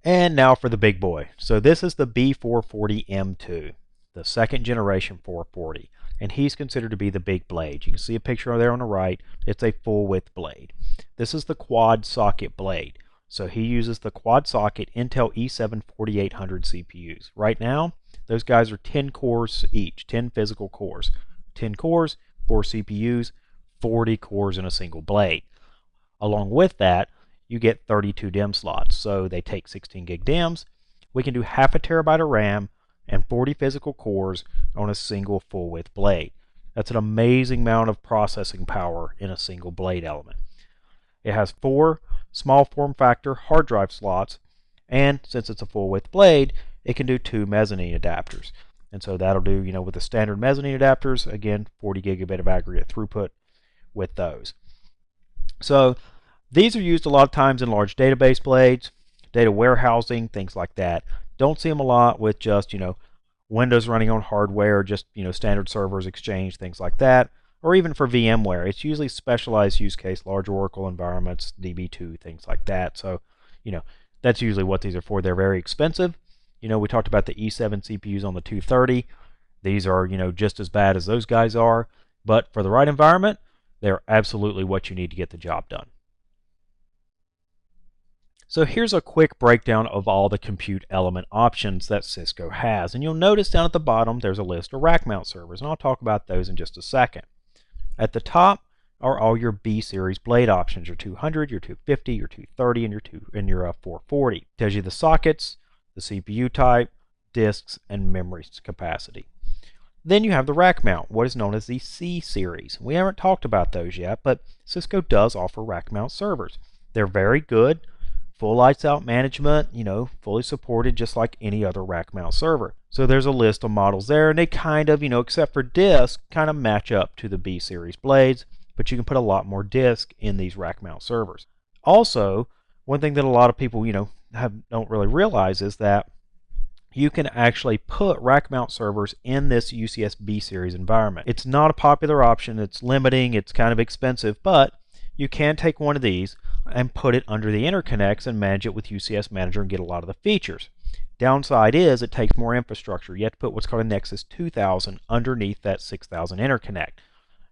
And now for the big boy. So this is the B440M2, the second generation 440. And he's considered to be the big blade. You can see a picture there on the right. It's a full width blade. This is the quad socket blade. So he uses the quad socket Intel E7 4800 CPUs. Right now, those guys are 10 cores each, 10 physical cores. 10 cores, 4 CPUs, 40 cores in a single blade. Along with that, you get 32 DIMM slots. So they take 16 gig DIMMs. We can do half a terabyte of RAM and 40 physical cores on a single full width blade. That's an amazing amount of processing power in a single blade element. It has 4 small form factor hard drive slots, and since it's a full width blade, it can do 2 mezzanine adapters. And so that'll do, with the standard mezzanine adapters, again, 40 gigabit of aggregate throughput with those. So these are used a lot of times in large database blades, data warehousing, things like that. Don't see them a lot with just, Windows running on hardware, just, standard servers, Exchange, things like that. Or even for VMware. It's usually specialized use case, large Oracle environments, DB2, things like that. So, that's usually what these are for. They're very expensive. We talked about the E7 CPUs on the 230. These are, just as bad as those guys are. But for the right environment, they're absolutely what you need to get the job done. So here's a quick breakdown of all the compute element options that Cisco has. And you'll notice down at the bottom there's a list of rack mount servers, and I'll talk about those in just a second. At the top are all your B series blade options, your 200, your 250, your 230, and your 440. It tells you the sockets, the CPU type, disks, and memory capacity. Then you have the rack mount, what is known as the C series. We haven't talked about those yet, but Cisco does offer rack mount servers. They're very good. Full lights out management, fully supported just like any other rack mount server. So there's a list of models there, and they kind of, except for disk, kind of match up to the B series blades, but you can put a lot more disk in these rack mount servers. Also, one thing that a lot of people, don't really realize is that you can actually put rack mount servers in this UCS B series environment. It's not a popular option, it's limiting, it's kind of expensive, but you can take one of these and put it under the interconnects and manage it with UCS Manager and get a lot of the features. Downside is it takes more infrastructure. You have to put what's called a Nexus 2000 underneath that 6000 interconnect.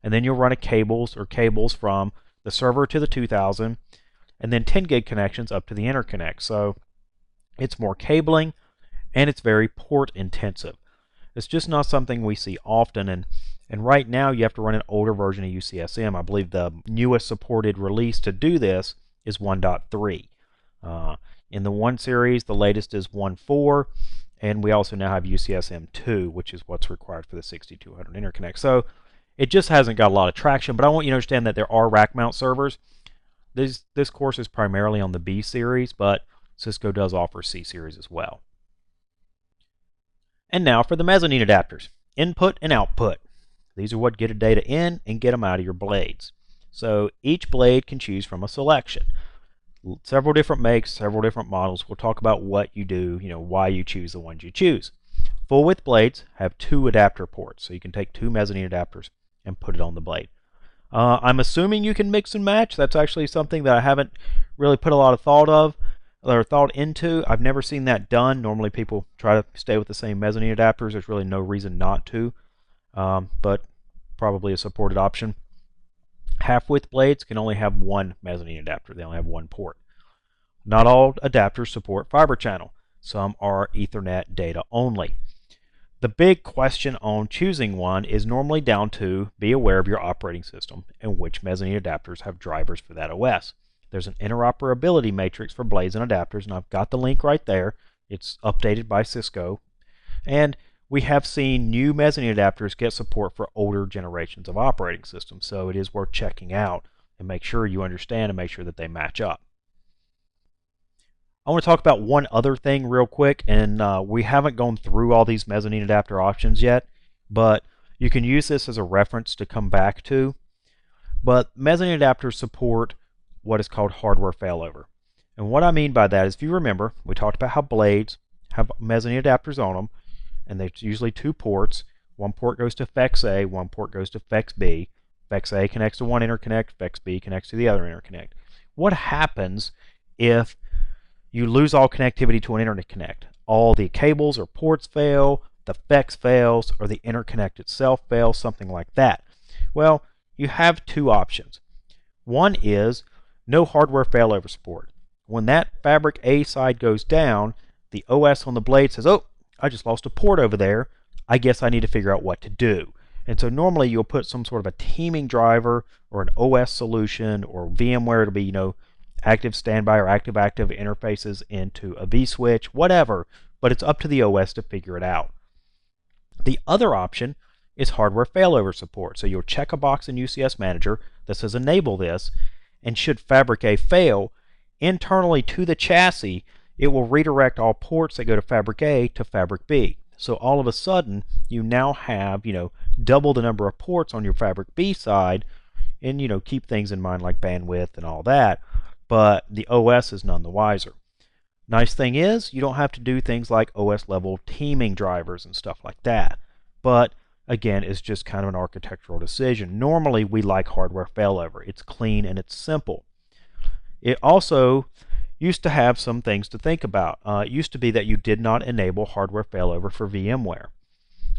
And then you'll run cables from the server to the 2000 and then 10 gig connections up to the interconnect. So it's more cabling and it's very port intensive. It's just not something we see often, and right now you have to run an older version of UCSM. I believe the newest supported release to do this is 1.3. In the 1 series, the latest is 1.4, and we also now have UCSM 2, which is what's required for the 6200 interconnect. So it just hasn't got a lot of traction, but I want you to understand that there are rack mount servers. This course is primarily on the B series, but Cisco does offer C series as well. And now for the mezzanine adapters, input and output. These are what get a data in and get them out of your blades. So each blade can choose from a selection. Several different makes, several different models. We'll talk about what you do, why you choose the ones you choose. Full width blades have 2 adapter ports, so you can take 2 mezzanine adapters and put it on the blade. I'm assuming you can mix and match. That's actually something that I haven't really put a lot of thought into. I've never seen that done. Normally people try to stay with the same mezzanine adapters. There's really no reason not to, but probably a supported option. Half width blades can only have 1 mezzanine adapter. They only have 1 port. Not all adapters support fiber channel. Some are Ethernet data only. The big question on choosing one is normally down to be aware of your operating system and which mezzanine adapters have drivers for that OS. There's an interoperability matrix for blades and adapters, and I've got the link right there. It's updated by Cisco. And we have seen new mezzanine adapters get support for older generations of operating systems, so it is worth checking out and make sure you understand and make sure that they match up. I want to talk about one other thing real quick, and we haven't gone through all these mezzanine adapter options yet, but you can use this as a reference to come back to. But mezzanine adapters support what is called hardware failover. And what I mean by that is, if you remember, we talked about how blades have mezzanine adapters on them, and there's usually 2 ports. One port goes to FEX A, one port goes to FEX B. FEX A connects to one interconnect, FEX B connects to the other interconnect. What happens if you lose all connectivity to an interconnect? All the cables or ports fail, the FEX fails, or the interconnect itself fails, something like that. Well, you have 2 options. One is no hardware failover support. When that fabric A side goes down, the OS on the blade says, oh, I just lost a port over there. I guess I need to figure out what to do. And so normally you'll put some sort of a teaming driver or an OS solution or VMware to be, active standby or active-active interfaces into a vSwitch, whatever, but it's up to the OS to figure it out. The other option is hardware failover support. So you'll check a box in UCS Manager that says enable this, and should Fabric A fail, internally to the chassis, it will redirect all ports that go to Fabric A to Fabric B. So all of a sudden, you now have, double the number of ports on your Fabric B side, and, keep things in mind like bandwidth and all that, but the OS is none the wiser. Nice thing is, you don't have to do things like OS level teaming drivers and stuff like that. But again, it's just kind of an architectural decision. Normally, we like hardware failover. It's clean and it's simple. It also used to have some things to think about. It used to be that you did not enable hardware failover for VMware.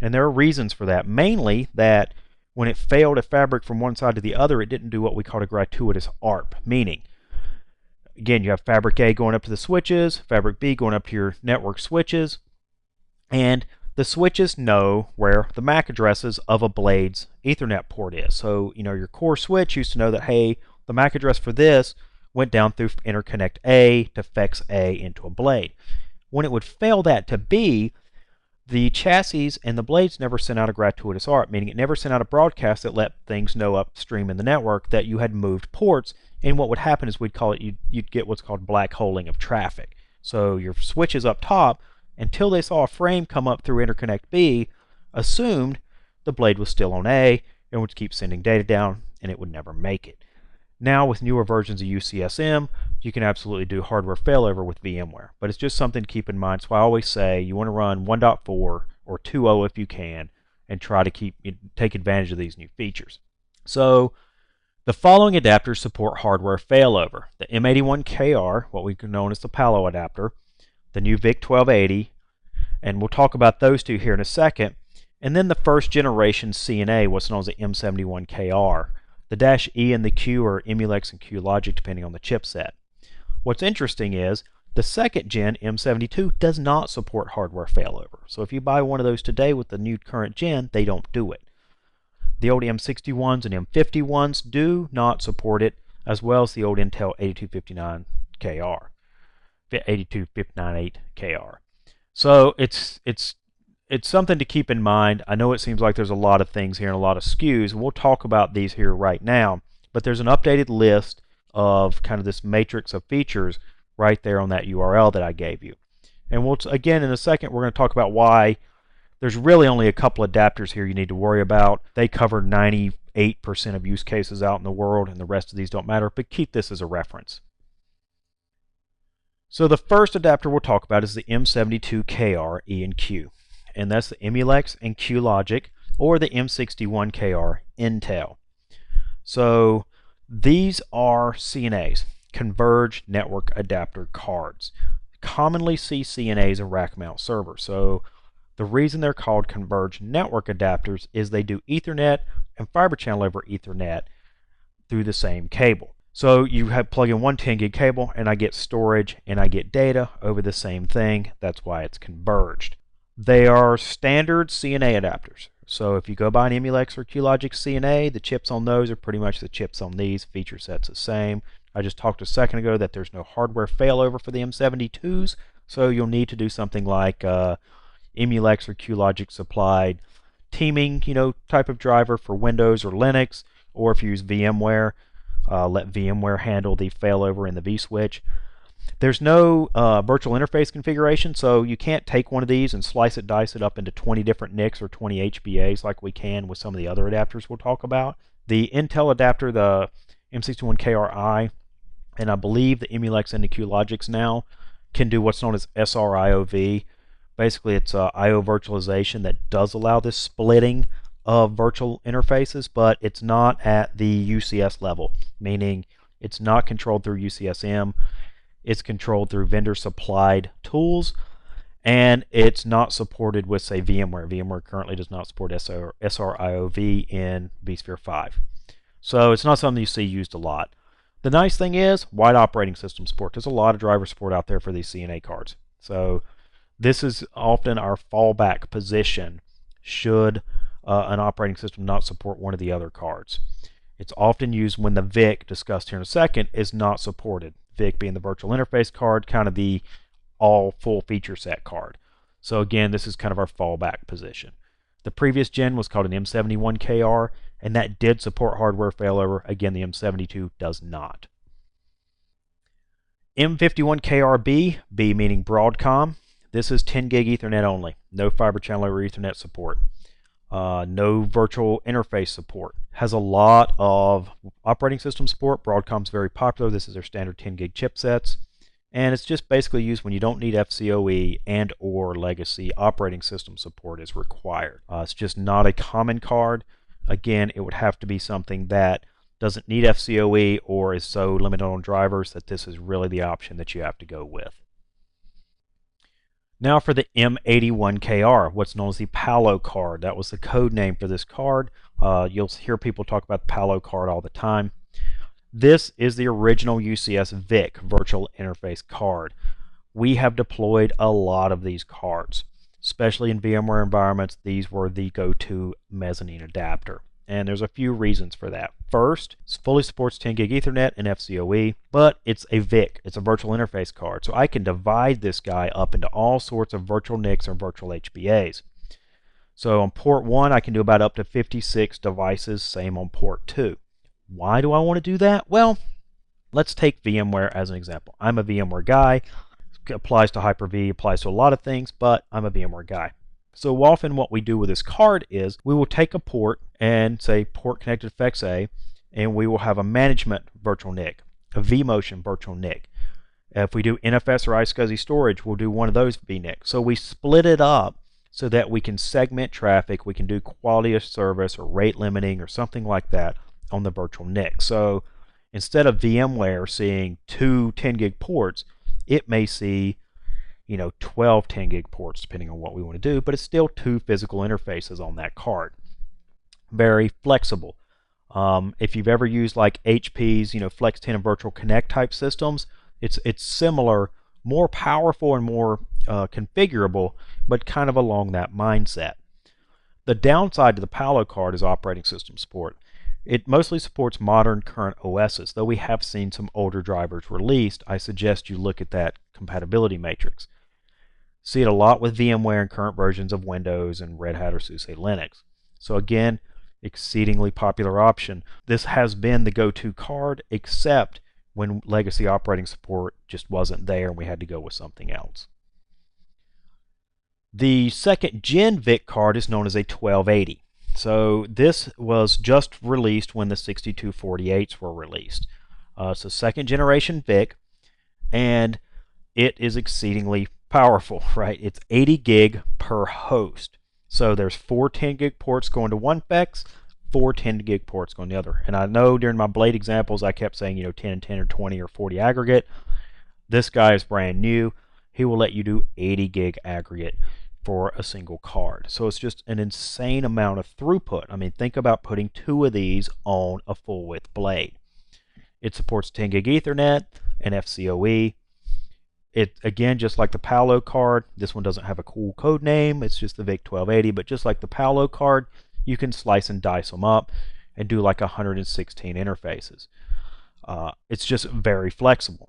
And there are reasons for that. Mainly that when it failed a fabric from one side to the other, it didn't do what we call a gratuitous ARP, meaning, again, you have Fabric A going up to the switches, Fabric B going up to your network switches, and the switches know where the MAC addresses of a blade's Ethernet port is. So, your core switch used to know that, hey, the MAC address for this went down through interconnect A to FEX A into a blade. When it would fail that to B, the chassis and the blades never sent out a gratuitous ARP, meaning it never sent out a broadcast that let things know upstream in the network that you had moved ports. And what would happen is you'd get what's called black holing of traffic. So your switches up top, until they saw a frame come up through interconnect B, assumed the blade was still on A and would keep sending data down, and it would never make it. Now with newer versions of UCSM, you can absolutely do hardware failover with VMware, but it's just something to keep in mind. So I always say you want to run 1.4 or 2.0 if you can, and try to take advantage of these new features. So the following adapters support hardware failover: the M81KR, what we know as the Palo adapter, the new VIC-1280, and we'll talk about those 2 here in a second, and then the first generation CNA, what's known as the M71KR. The -E and the Q are Emulex and QLogic depending on the chipset. What's interesting is the second gen M72 does not support hardware failover. So if you buy one of those today with the new current gen, they don't do it. The old M61s and M51s do not support it, as well as the old Intel 8259KR, 82598KR. So it's something to keep in mind. I know it seems like there's a lot of things here and a lot of SKUs, and we'll talk about these here right now, but there's an updated list of kind of this matrix of features right there on that URL that I gave you. And we'll, again, in a second, we're going to talk about why there's really only a couple adapters here you need to worry about. They cover 98% of use cases out in the world, and the rest of these don't matter, but keep this as a reference. So the first adapter we'll talk about is the M72KR E and Q, and that's the Emulex and QLogic, or the M61KR Intel. So these are CNAs, Converged Network Adapter cards. Commonly see CNAs in rack mount servers. So the reason they're called Converged Network Adapters is they do Ethernet and Fiber Channel over Ethernet through the same cable. So you have plug in one 10 gig cable and I get storage and I get data over the same thing. That's why it's converged. They are standard CNA adapters. So if you go buy an Emulex or QLogic CNA, the chips on those are pretty much the chips on these. Feature set's the same. I just talked a second ago that there's no hardware failover for the M72s, so you'll need to do something like Emulex or QLogic supplied teaming, type of driver for Windows or Linux, or if you use VMware, let VMware handle the failover in the vSwitch. There's no virtual interface configuration, so you can't take one of these and slice it, dice it up into 20 different NICs or 20 HBAs like we can with some of the other adapters we'll talk about. The Intel adapter, the M61KRI, and I believe the Emulex and the QLogics now can do what's known as SRIOV. Basically, it's I/O virtualization that does allow this splitting of virtual interfaces, but it's not at the UCS level, meaning it's not controlled through UCSM. It's controlled through vendor-supplied tools, and it's not supported with, say, VMware. VMware currently does not support SRIOV in vSphere 5. So it's not something you see used a lot. The nice thing is wide operating system support. There's a lot of driver support out there for these CNA cards. So this is often our fallback position should an operating system not support one of the other cards. It's often used when the VIC, discussed here in a second, is not supported. VIC being the virtual interface card, kind of the all full feature set card. So again, this is kind of our fallback position. The previous gen was called an M71KR, and that did support hardware failover. Again, the M72 does not. M51KRB, B meaning Broadcom. This is 10 gig Ethernet only. No fiber channel over Ethernet support. No virtual interface support. Has a lot of operating system support. Broadcom's very popular. This is their standard 10 gig chipsets. And it's just basically used when you don't need FCOE and or legacy operating system support is required. It's just not a common card. Again, it would have to be something that doesn't need FCOE or is so limited on drivers that this is really the option that you have to go with. Now for the M81KR, what's known as the Palo card. That was the code name for this card. You'll hear people talk about the Palo card all the time. This is the original UCS VIC, Virtual Interface Card. We have deployed a lot of these cards, especially in VMware environments. These were the go-to mezzanine adapter. And there's a few reasons for that. First, it fully supports 10 gig Ethernet and FCOE, but it's a VIC. It's a virtual interface card. So I can divide this guy up into all sorts of virtual NICs or virtual HBAs. So on port 1, I can do about up to 56 devices, same on port 2. Why do I want to do that? Well, let's take VMware as an example. I'm a VMware guy. It applies to Hyper-V, applies to a lot of things, but I'm a VMware guy. So often what we do with this card is we will take a port and say port connected to FXA, and we will have a management virtual NIC, a vMotion virtual NIC. If we do NFS or iSCSI storage, we'll do one of those vNICs. So we split it up so that we can segment traffic, we can do quality of service or rate limiting or something like that on the virtual NIC. So instead of VMware seeing two 10 gig ports, it may see 12 10 gig ports depending on what we want to do, but it's still two physical interfaces on that card. Very flexible. If you've ever used like HP's Flex 10 and Virtual Connect type systems, it's similar, more powerful and more configurable, but kind of along that mindset. The downside to the Palo card is operating system support. It mostly supports modern current OSs, though we have seen some older drivers released. I suggest you look at that compatibility matrix. See it a lot with VMware and current versions of Windows and Red Hat or SUSE Linux. So again, exceedingly popular option. This has been the go-to card, except when legacy operating support just wasn't there and we had to go with something else. The second gen VIC card is known as a 1280. So this was just released when the 6248s were released. So second generation VIC, and it is exceedingly powerful, right? It's 80 gig per host. So there's 4 10 gig ports going to one FEX, 4 10 gig ports going to the other. And I know during my blade examples I kept saying, 10 and 10 or 20 or 40 aggregate. This guy is brand new. He will let you do 80 gig aggregate for a single card. So it's just an insane amount of throughput. I mean, think about putting 2 of these on a full width blade. It supports 10 gig Ethernet and FCOE. It, again, just like the Paolo card, this one doesn't have a cool code name. It's just the VIC-1280, but just like the Paolo card, you can slice and dice them up and do like 116 interfaces. It's just very flexible.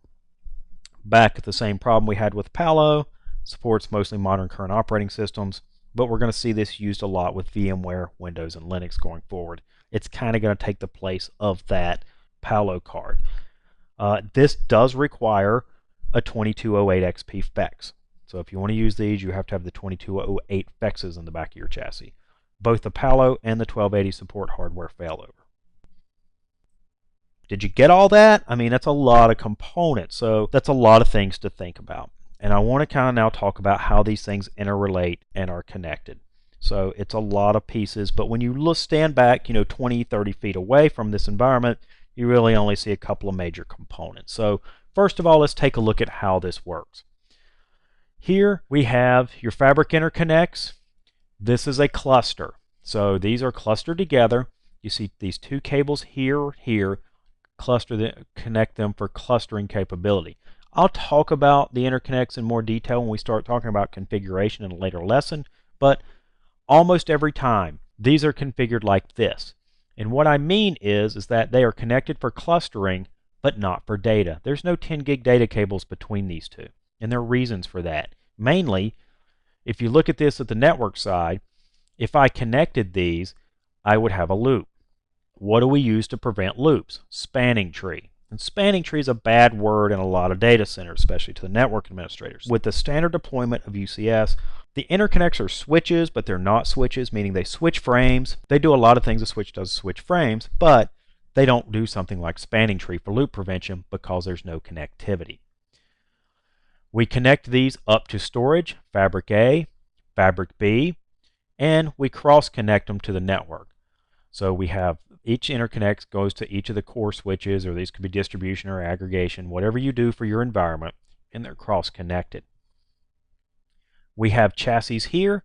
Back at the same problem we had with Paolo, supports mostly modern current operating systems, but we're going to see this used a lot with VMware, Windows, and Linux going forward. It's kind of going to take the place of that Paolo card. This does require a 2208 XP FEX. So if you want to use these, you have to have the 2208 FEXs in the back of your chassis. Both the Paolo and the 1280 support hardware failover. Did you get all that? I mean, that's a lot of components, so that's a lot of things to think about. And I want to kind of now talk about how these things interrelate and are connected. So it's a lot of pieces, but when you stand back, 20, 30 feet away from this environment, you really only see a couple of major components. So first of all, let's take a look at how this works. Here we have your fabric interconnects. This is a cluster. So these are clustered together. You see these 2 cables here, connect them for clustering capability. I'll talk about the interconnects in more detail when we start talking about configuration in a later lesson, but almost every time these are configured like this. And what I mean is that they are connected for clustering, but not for data. There's no 10 gig data cables between these two, and there are reasons for that. Mainly, if you look at this at the network side, if I connected these, I would have a loop. What do we use to prevent loops? Spanning tree. And spanning tree is a bad word in a lot of data centers, especially to the network administrators. With the standard deployment of UCS, the interconnects are switches, but they're not switches, meaning they switch frames. They do a lot of things a switch does, switch frames, but they don't do something like spanning tree for loop prevention because there's no connectivity. We connect these up to storage, Fabric A, Fabric B, and we cross-connect them to the network. So we have each interconnect goes to each of the core switches, or these could be distribution or aggregation, whatever you do for your environment, and they're cross-connected. We have chassis here,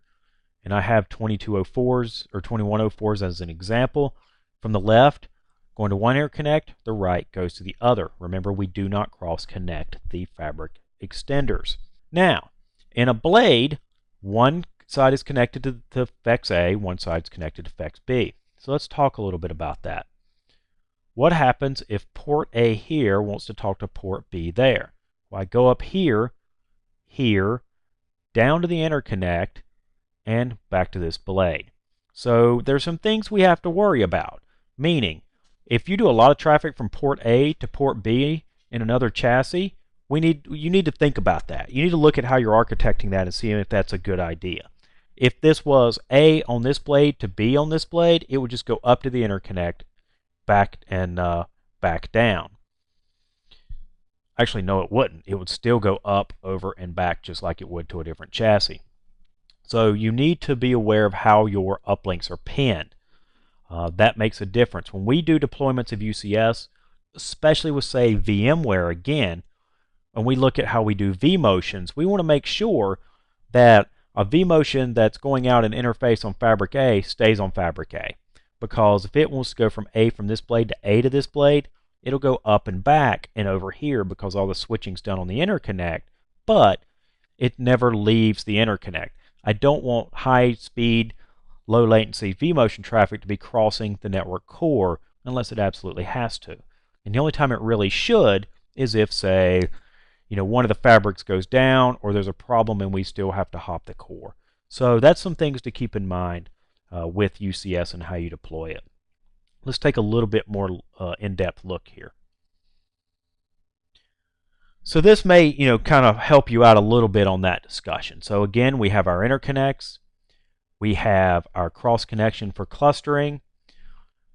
and I have 2204s or 2104s as an example. From the left, going to one interconnect, the right goes to the other. Remember, we do not cross-connect the fabric extenders. Now, in a blade, one side is connected to FEX A, one side is connected to FEX B. So let's talk a little bit about that. What happens if port A here wants to talk to port B there? Well, I go up here, down to the interconnect, and back to this blade. So there's some things we have to worry about. Meaning, if you do a lot of traffic from port A to port B in another chassis, you need to think about that. You need to look at how you're architecting that and see if that's a good idea. If this was A on this blade to B on this blade, it would just go up to the interconnect, back down. Actually, no, it wouldn't. It would still go up, over, and back just like it would to a different chassis. So you need to be aware of how your uplinks are pinned. That makes a difference. When we do deployments of UCS, especially with, say, VMware again, when we look at how we do vMotions, we want to make sure that a vMotion that's going out an interface on Fabric A stays on Fabric A. Because if it wants to go from this blade to A to this blade, it'll go up and back and over here because all the switching's done on the interconnect, but it never leaves the interconnect. I don't want high speed, low latency vMotion traffic to be crossing the network core unless it absolutely has to. And the only time it really should is if, say, one of the fabrics goes down or there's a problem and we still have to hop the core. So that's some things to keep in mind with UCS and how you deploy it. Let's take a little bit more in-depth look here. So this may, kind of help you out a little bit on that discussion. So again, we have our interconnects. We have our cross connection for clustering.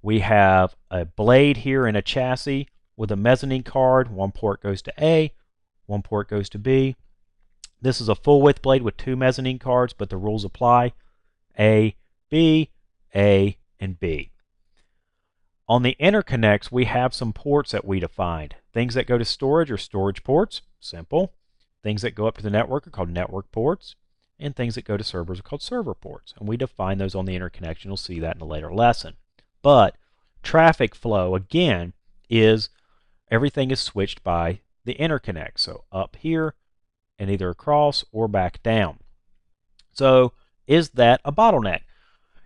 We have a blade here in a chassis with a mezzanine card. One port goes to A, one port goes to B. This is a full width blade with 2 mezzanine cards, but the rules apply. A, B, A, and B. On the interconnects, we have some ports that we defined. Things that go to storage are storage ports, simple. Things that go up to the network are called network ports. And things that go to servers are called server ports. And we define those on the interconnection. You'll see that in a later lesson. But traffic flow, again, is everything is switched by the interconnect. So up here and either across or back down. So is that a bottleneck?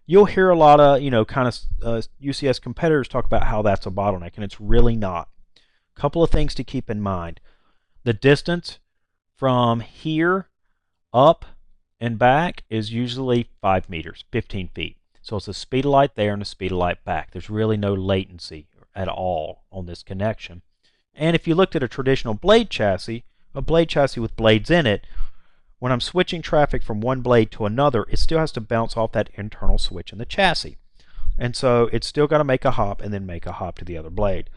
You'll hear a lot of, UCS competitors talk about how that's a bottleneck, and it's really not. A couple of things to keep in mind. The distance from here up and back is usually 5 meters, 15 feet. So it's the speed of light there and the speed of light back. There's really no latency at all on this connection. And if you looked at a traditional blade chassis, a blade chassis with blades in it, when I'm switching traffic from one blade to another, it still has to bounce off that internal switch in the chassis. And so it's still got to make a hop and then make a hop to the other blade.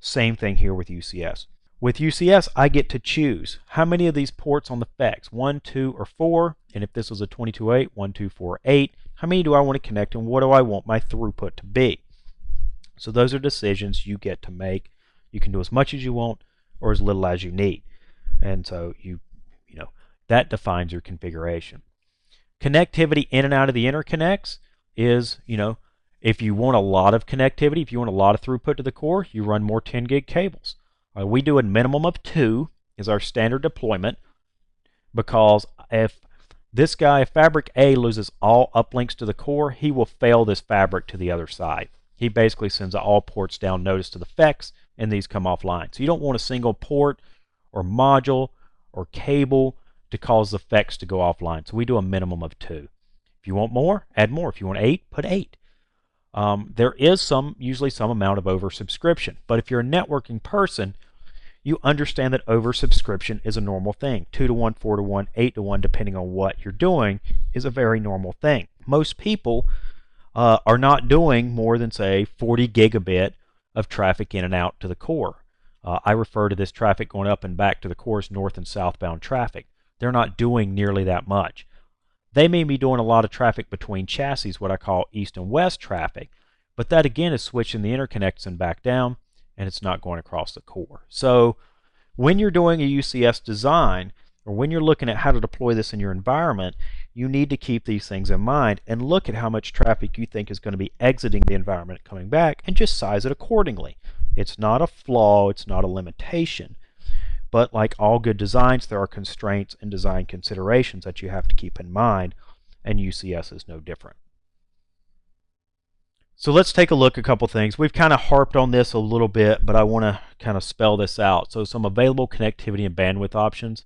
Same thing here with UCS. With UCS, I get to choose how many of these ports on the FEX, 1, 2, or 4, and if this was a 22.8, 1, 2, 4, 8, how many do I want to connect and what do I want my throughput to be? So those are decisions you get to make. You can do as much as you want or as little as you need. And so that defines your configuration. Connectivity in and out of the interconnects is, if you want a lot of connectivity, if you want a lot of throughput to the core, you run more 10 gig cables. We do a minimum of 2 is our standard deployment, because if this guy, fabric A, loses all uplinks to the core, he will fail this fabric to the other side. He basically sends all ports down notice to the FEX, and these come offline. So you don't want a single port or module or cable to cause the FEX to go offline. So we do a minimum of 2. If you want more, add more. If you want 8, put 8. There is usually some amount of oversubscription. But if you're a networking person, you understand that oversubscription is a normal thing. 2 to 1, 4 to 1, 8 to 1, depending on what you're doing, is a very normal thing. Most people are not doing more than, say, 40 gigabit of traffic in and out to the core. I refer to this traffic going up and back to the core as north and southbound traffic. They're not doing nearly that much. They may be doing a lot of traffic between chassis, what I call east and west traffic, but that again is switching the interconnects and back down, and it's not going across the core. So when you're doing a UCS design, or when you're looking at how to deploy this in your environment, you need to keep these things in mind and look at how much traffic you think is going to be exiting the environment and coming back, and just size it accordingly. It's not a flaw, it's not a limitation. But like all good designs, there are constraints and design considerations that you have to keep in mind, and UCS is no different. So let's take a look at a couple things. We've kind of harped on this a little bit, but I want to kind of spell this out. So some available connectivity and bandwidth options.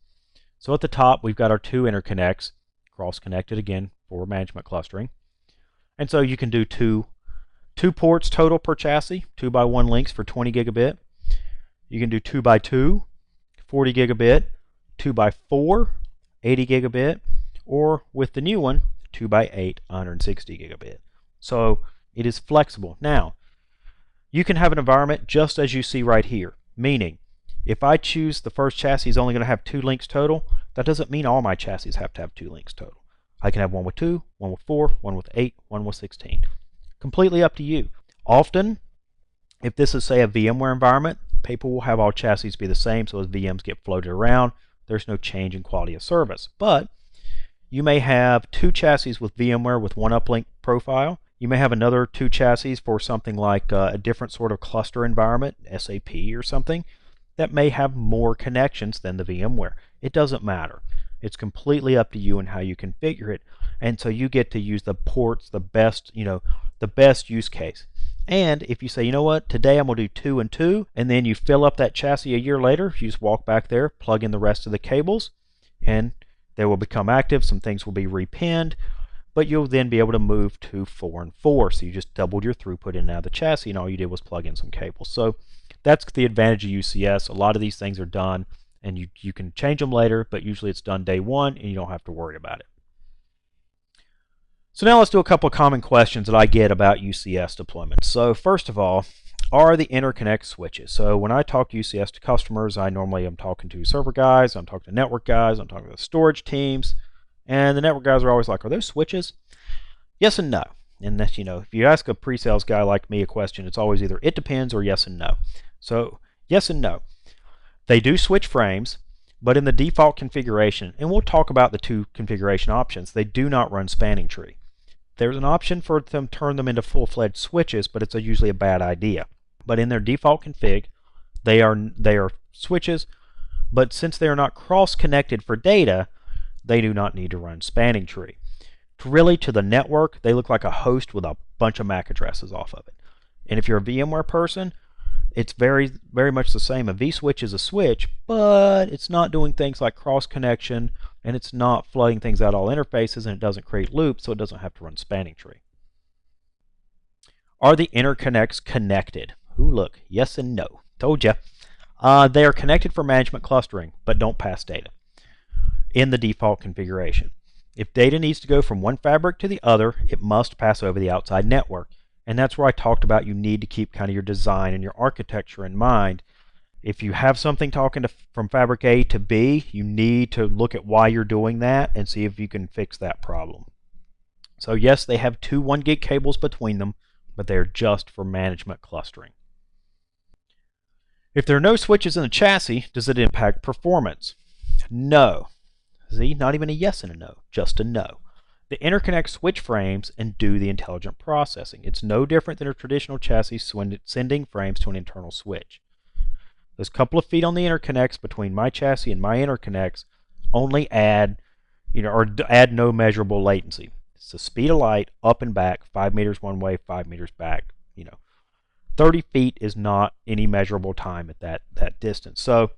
So at the top, we've got our 2 interconnects, cross-connected again for management clustering. And so you can do two ports total per chassis, 2x1 links for 20 gigabit. You can do 2x2, 40 gigabit, 2x4, 80 gigabit, or with the new one, 2x8, 160 gigabit. So it is flexible. Now, you can have an environment just as you see right here, meaning if I choose the first chassis is only going to have 2 links total, that doesn't mean all my chassis have to have 2 links total. I can have one with 2, one with 4, one with 8, one with 16. Completely up to you. Often, if this is, say, a VMware environment, people will have all chassis be the same, so as VMs get floated around, there's no change in quality of service. But you may have 2 chassis with VMware with 1 uplink profile. You may have another 2 chassis for something like a different sort of cluster environment, SAP or something, that may have more connections than the VMware. It doesn't matter. It's completely up to you and how you configure it. And so you get to use the ports, the best use case. And if you say, you know what, today I'm going to do 2 and 2, and then you fill up that chassis a year later, you just walk back there, plug in the rest of the cables, and they will become active. Some things will be repinned, but you'll then be able to move to 4 and 4. So you just doubled your throughput in and out of the chassis, and all you did was plug in some cables. So that's the advantage of UCS. A lot of these things are done, and you can change them later, but usually it's done day one, and you don't have to worry about it. So now let's do a couple of common questions that I get about UCS deployments. So first of all, are the interconnect switches. So when I talk UCS to customers, I normally am talking to server guys, I'm talking to network guys, I'm talking to storage teams, and the network guys are always like, are those switches? Yes and no. And that's, if you ask a pre-sales guy like me a question, it's always either it depends or yes and no. So yes and no. They do switch frames, but in the default configuration, and we'll talk about the two configuration options, they do not run spanning tree. There's an option for them to turn them into full-fledged switches, but it's usually a bad idea. But in their default config, they are switches, but since they are not cross-connected for data, they do not need to run spanning tree. Really, to the network, they look like a host with a bunch of MAC addresses off of it. And if you're a VMware person, it's very, very much the same. A vSwitch is a switch, but it's not doing things like cross-connection, and it's not flooding things out all interfaces, and it doesn't create loops, so it doesn't have to run spanning tree. Are the interconnects connected? Ooh, look, yes and no. Told you. They are connected for management clustering, but don't pass data in the default configuration. If data needs to go from one fabric to the other, it must pass over the outside network. And that's where I talked about you need to keep kind of your design and your architecture in mind. If you have something talking from fabric A to B, you need to look at why you're doing that and see if you can fix that problem. So yes, they have two 1 gig cables between them, but they're just for management clustering. If there are no switches in the chassis, does it impact performance? No. See, not even a yes and a no, just a no. The interconnect switch frames and do the intelligent processing. It's no different than a traditional chassis sending frames to an internal switch. Those couple of feet on the interconnects between my chassis and my interconnects only add, add no measurable latency. It's the speed of light up and back, 5 meters one way, 5 meters back. 30 feet is not any measurable time at that distance. So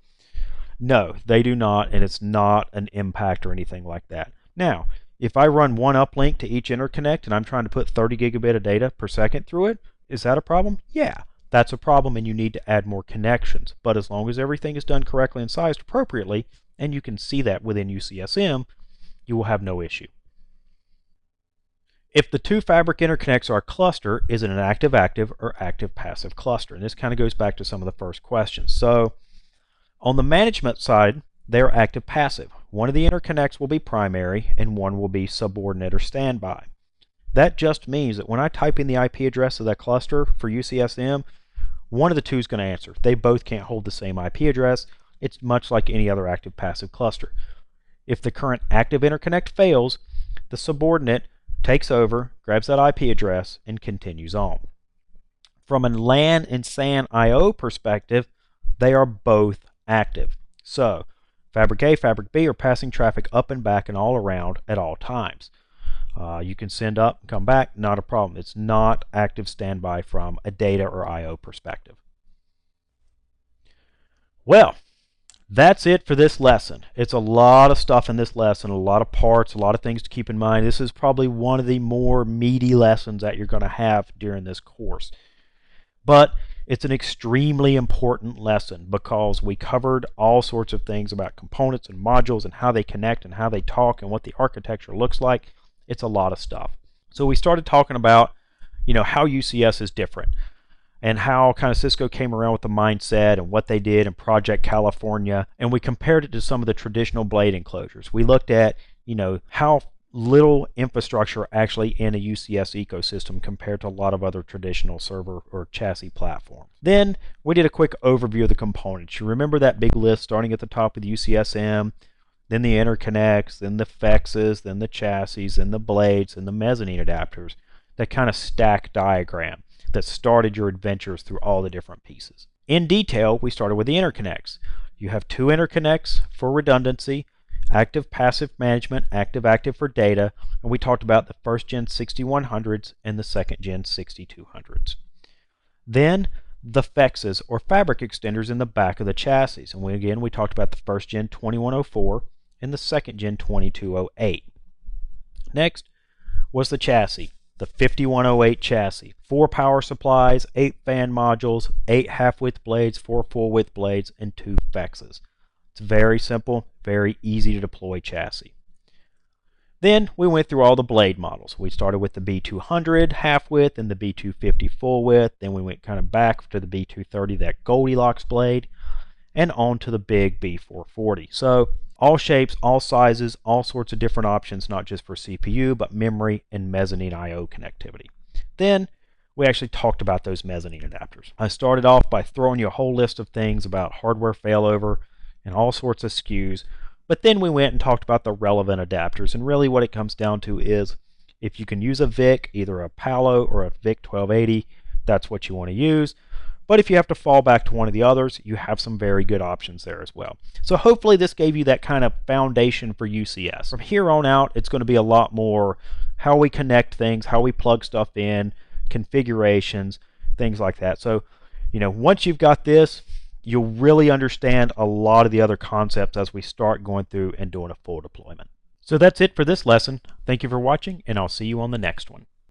no, they do not, and it's not an impact or anything like that. Now, if I run one uplink to each interconnect and I'm trying to put 30 gigabit of data per second through it, is that a problem? Yeah, that's a problem, and you need to add more connections. But as long as everything is done correctly and sized appropriately, and you can see that within UCSM, you will have no issue. If the two fabric interconnects are a cluster, is it an active-active or active-passive cluster? And this kind of goes back to some of the first questions. So on the management side, they're active-passive. One of the interconnects will be primary and one will be subordinate or standby. That just means that when I type in the IP address of that cluster for UCSM, one of the two is going to answer. They both can't hold the same IP address. It's much like any other active-passive cluster. If the current active interconnect fails, the subordinate takes over, grabs that IP address, and continues on. From a LAN and SAN I/O perspective, they are both active. So fabric A, fabric B are passing traffic up and back and all around at all times. You can send up and come back, not a problem. It's not active standby from a data or I/O perspective. Well, that's it for this lesson. It's a lot of stuff in this lesson, a lot of parts, a lot of things to keep in mind. This is probably one of the more meaty lessons that you're going to have during this course. But it's an extremely important lesson because we covered all sorts of things about components and modules and how they connect and how they talk and what the architecture looks like. It's a lot of stuff. So we started talking about, how UCS is different and how kind of Cisco came around with the mindset and what they did in Project California, and we compared it to some of the traditional blade enclosures. We looked at, how little infrastructure actually in a UCS ecosystem compared to a lot of other traditional server or chassis platforms. Then we did a quick overview of the components. You remember that big list starting at the top with UCSM, then the interconnects, then the FEXs, then the chassis, then the blades, and the mezzanine adapters. That kind of stack diagram that started your adventures through all the different pieces. In detail, we started with the interconnects. You have two interconnects for redundancy, active-passive management, active-active for data, and we talked about the first-gen 6100s and the second-gen 6200s. Then the FEXs, or fabric extenders, in the back of the chassis. And we talked about the first-gen 2104 and the second-gen 2208. Next was the chassis, the 5108 chassis. 4 power supplies, 8 fan modules, 8 half-width blades, 4 full-width blades, and 2 FEXs. It's very simple, very easy to deploy chassis. Then we went through all the blade models. We started with the B200 half width and the B250 full width. Then we went kind of back to the B230, that Goldilocks blade, and on to the big B440. So all shapes, all sizes, all sorts of different options, not just for CPU, but memory and mezzanine I/O connectivity. Then we actually talked about those mezzanine adapters. I started off by throwing you a whole list of things about hardware failover and all sorts of SKUs, but then we went and talked about the relevant adapters, and really what it comes down to is if you can use a VIC, either a Palo or a VIC 1280, that's what you want to use. But if you have to fall back to one of the others, you have some very good options there as well. So hopefully this gave you that kind of foundation for UCS. From here on out, it's going to be a lot more how we connect things, how we plug stuff in, configurations, things like that. So, once you've got this, you'll really understand a lot of the other concepts as we start going through and doing a full deployment. So that's it for this lesson. Thank you for watching, and I'll see you on the next one.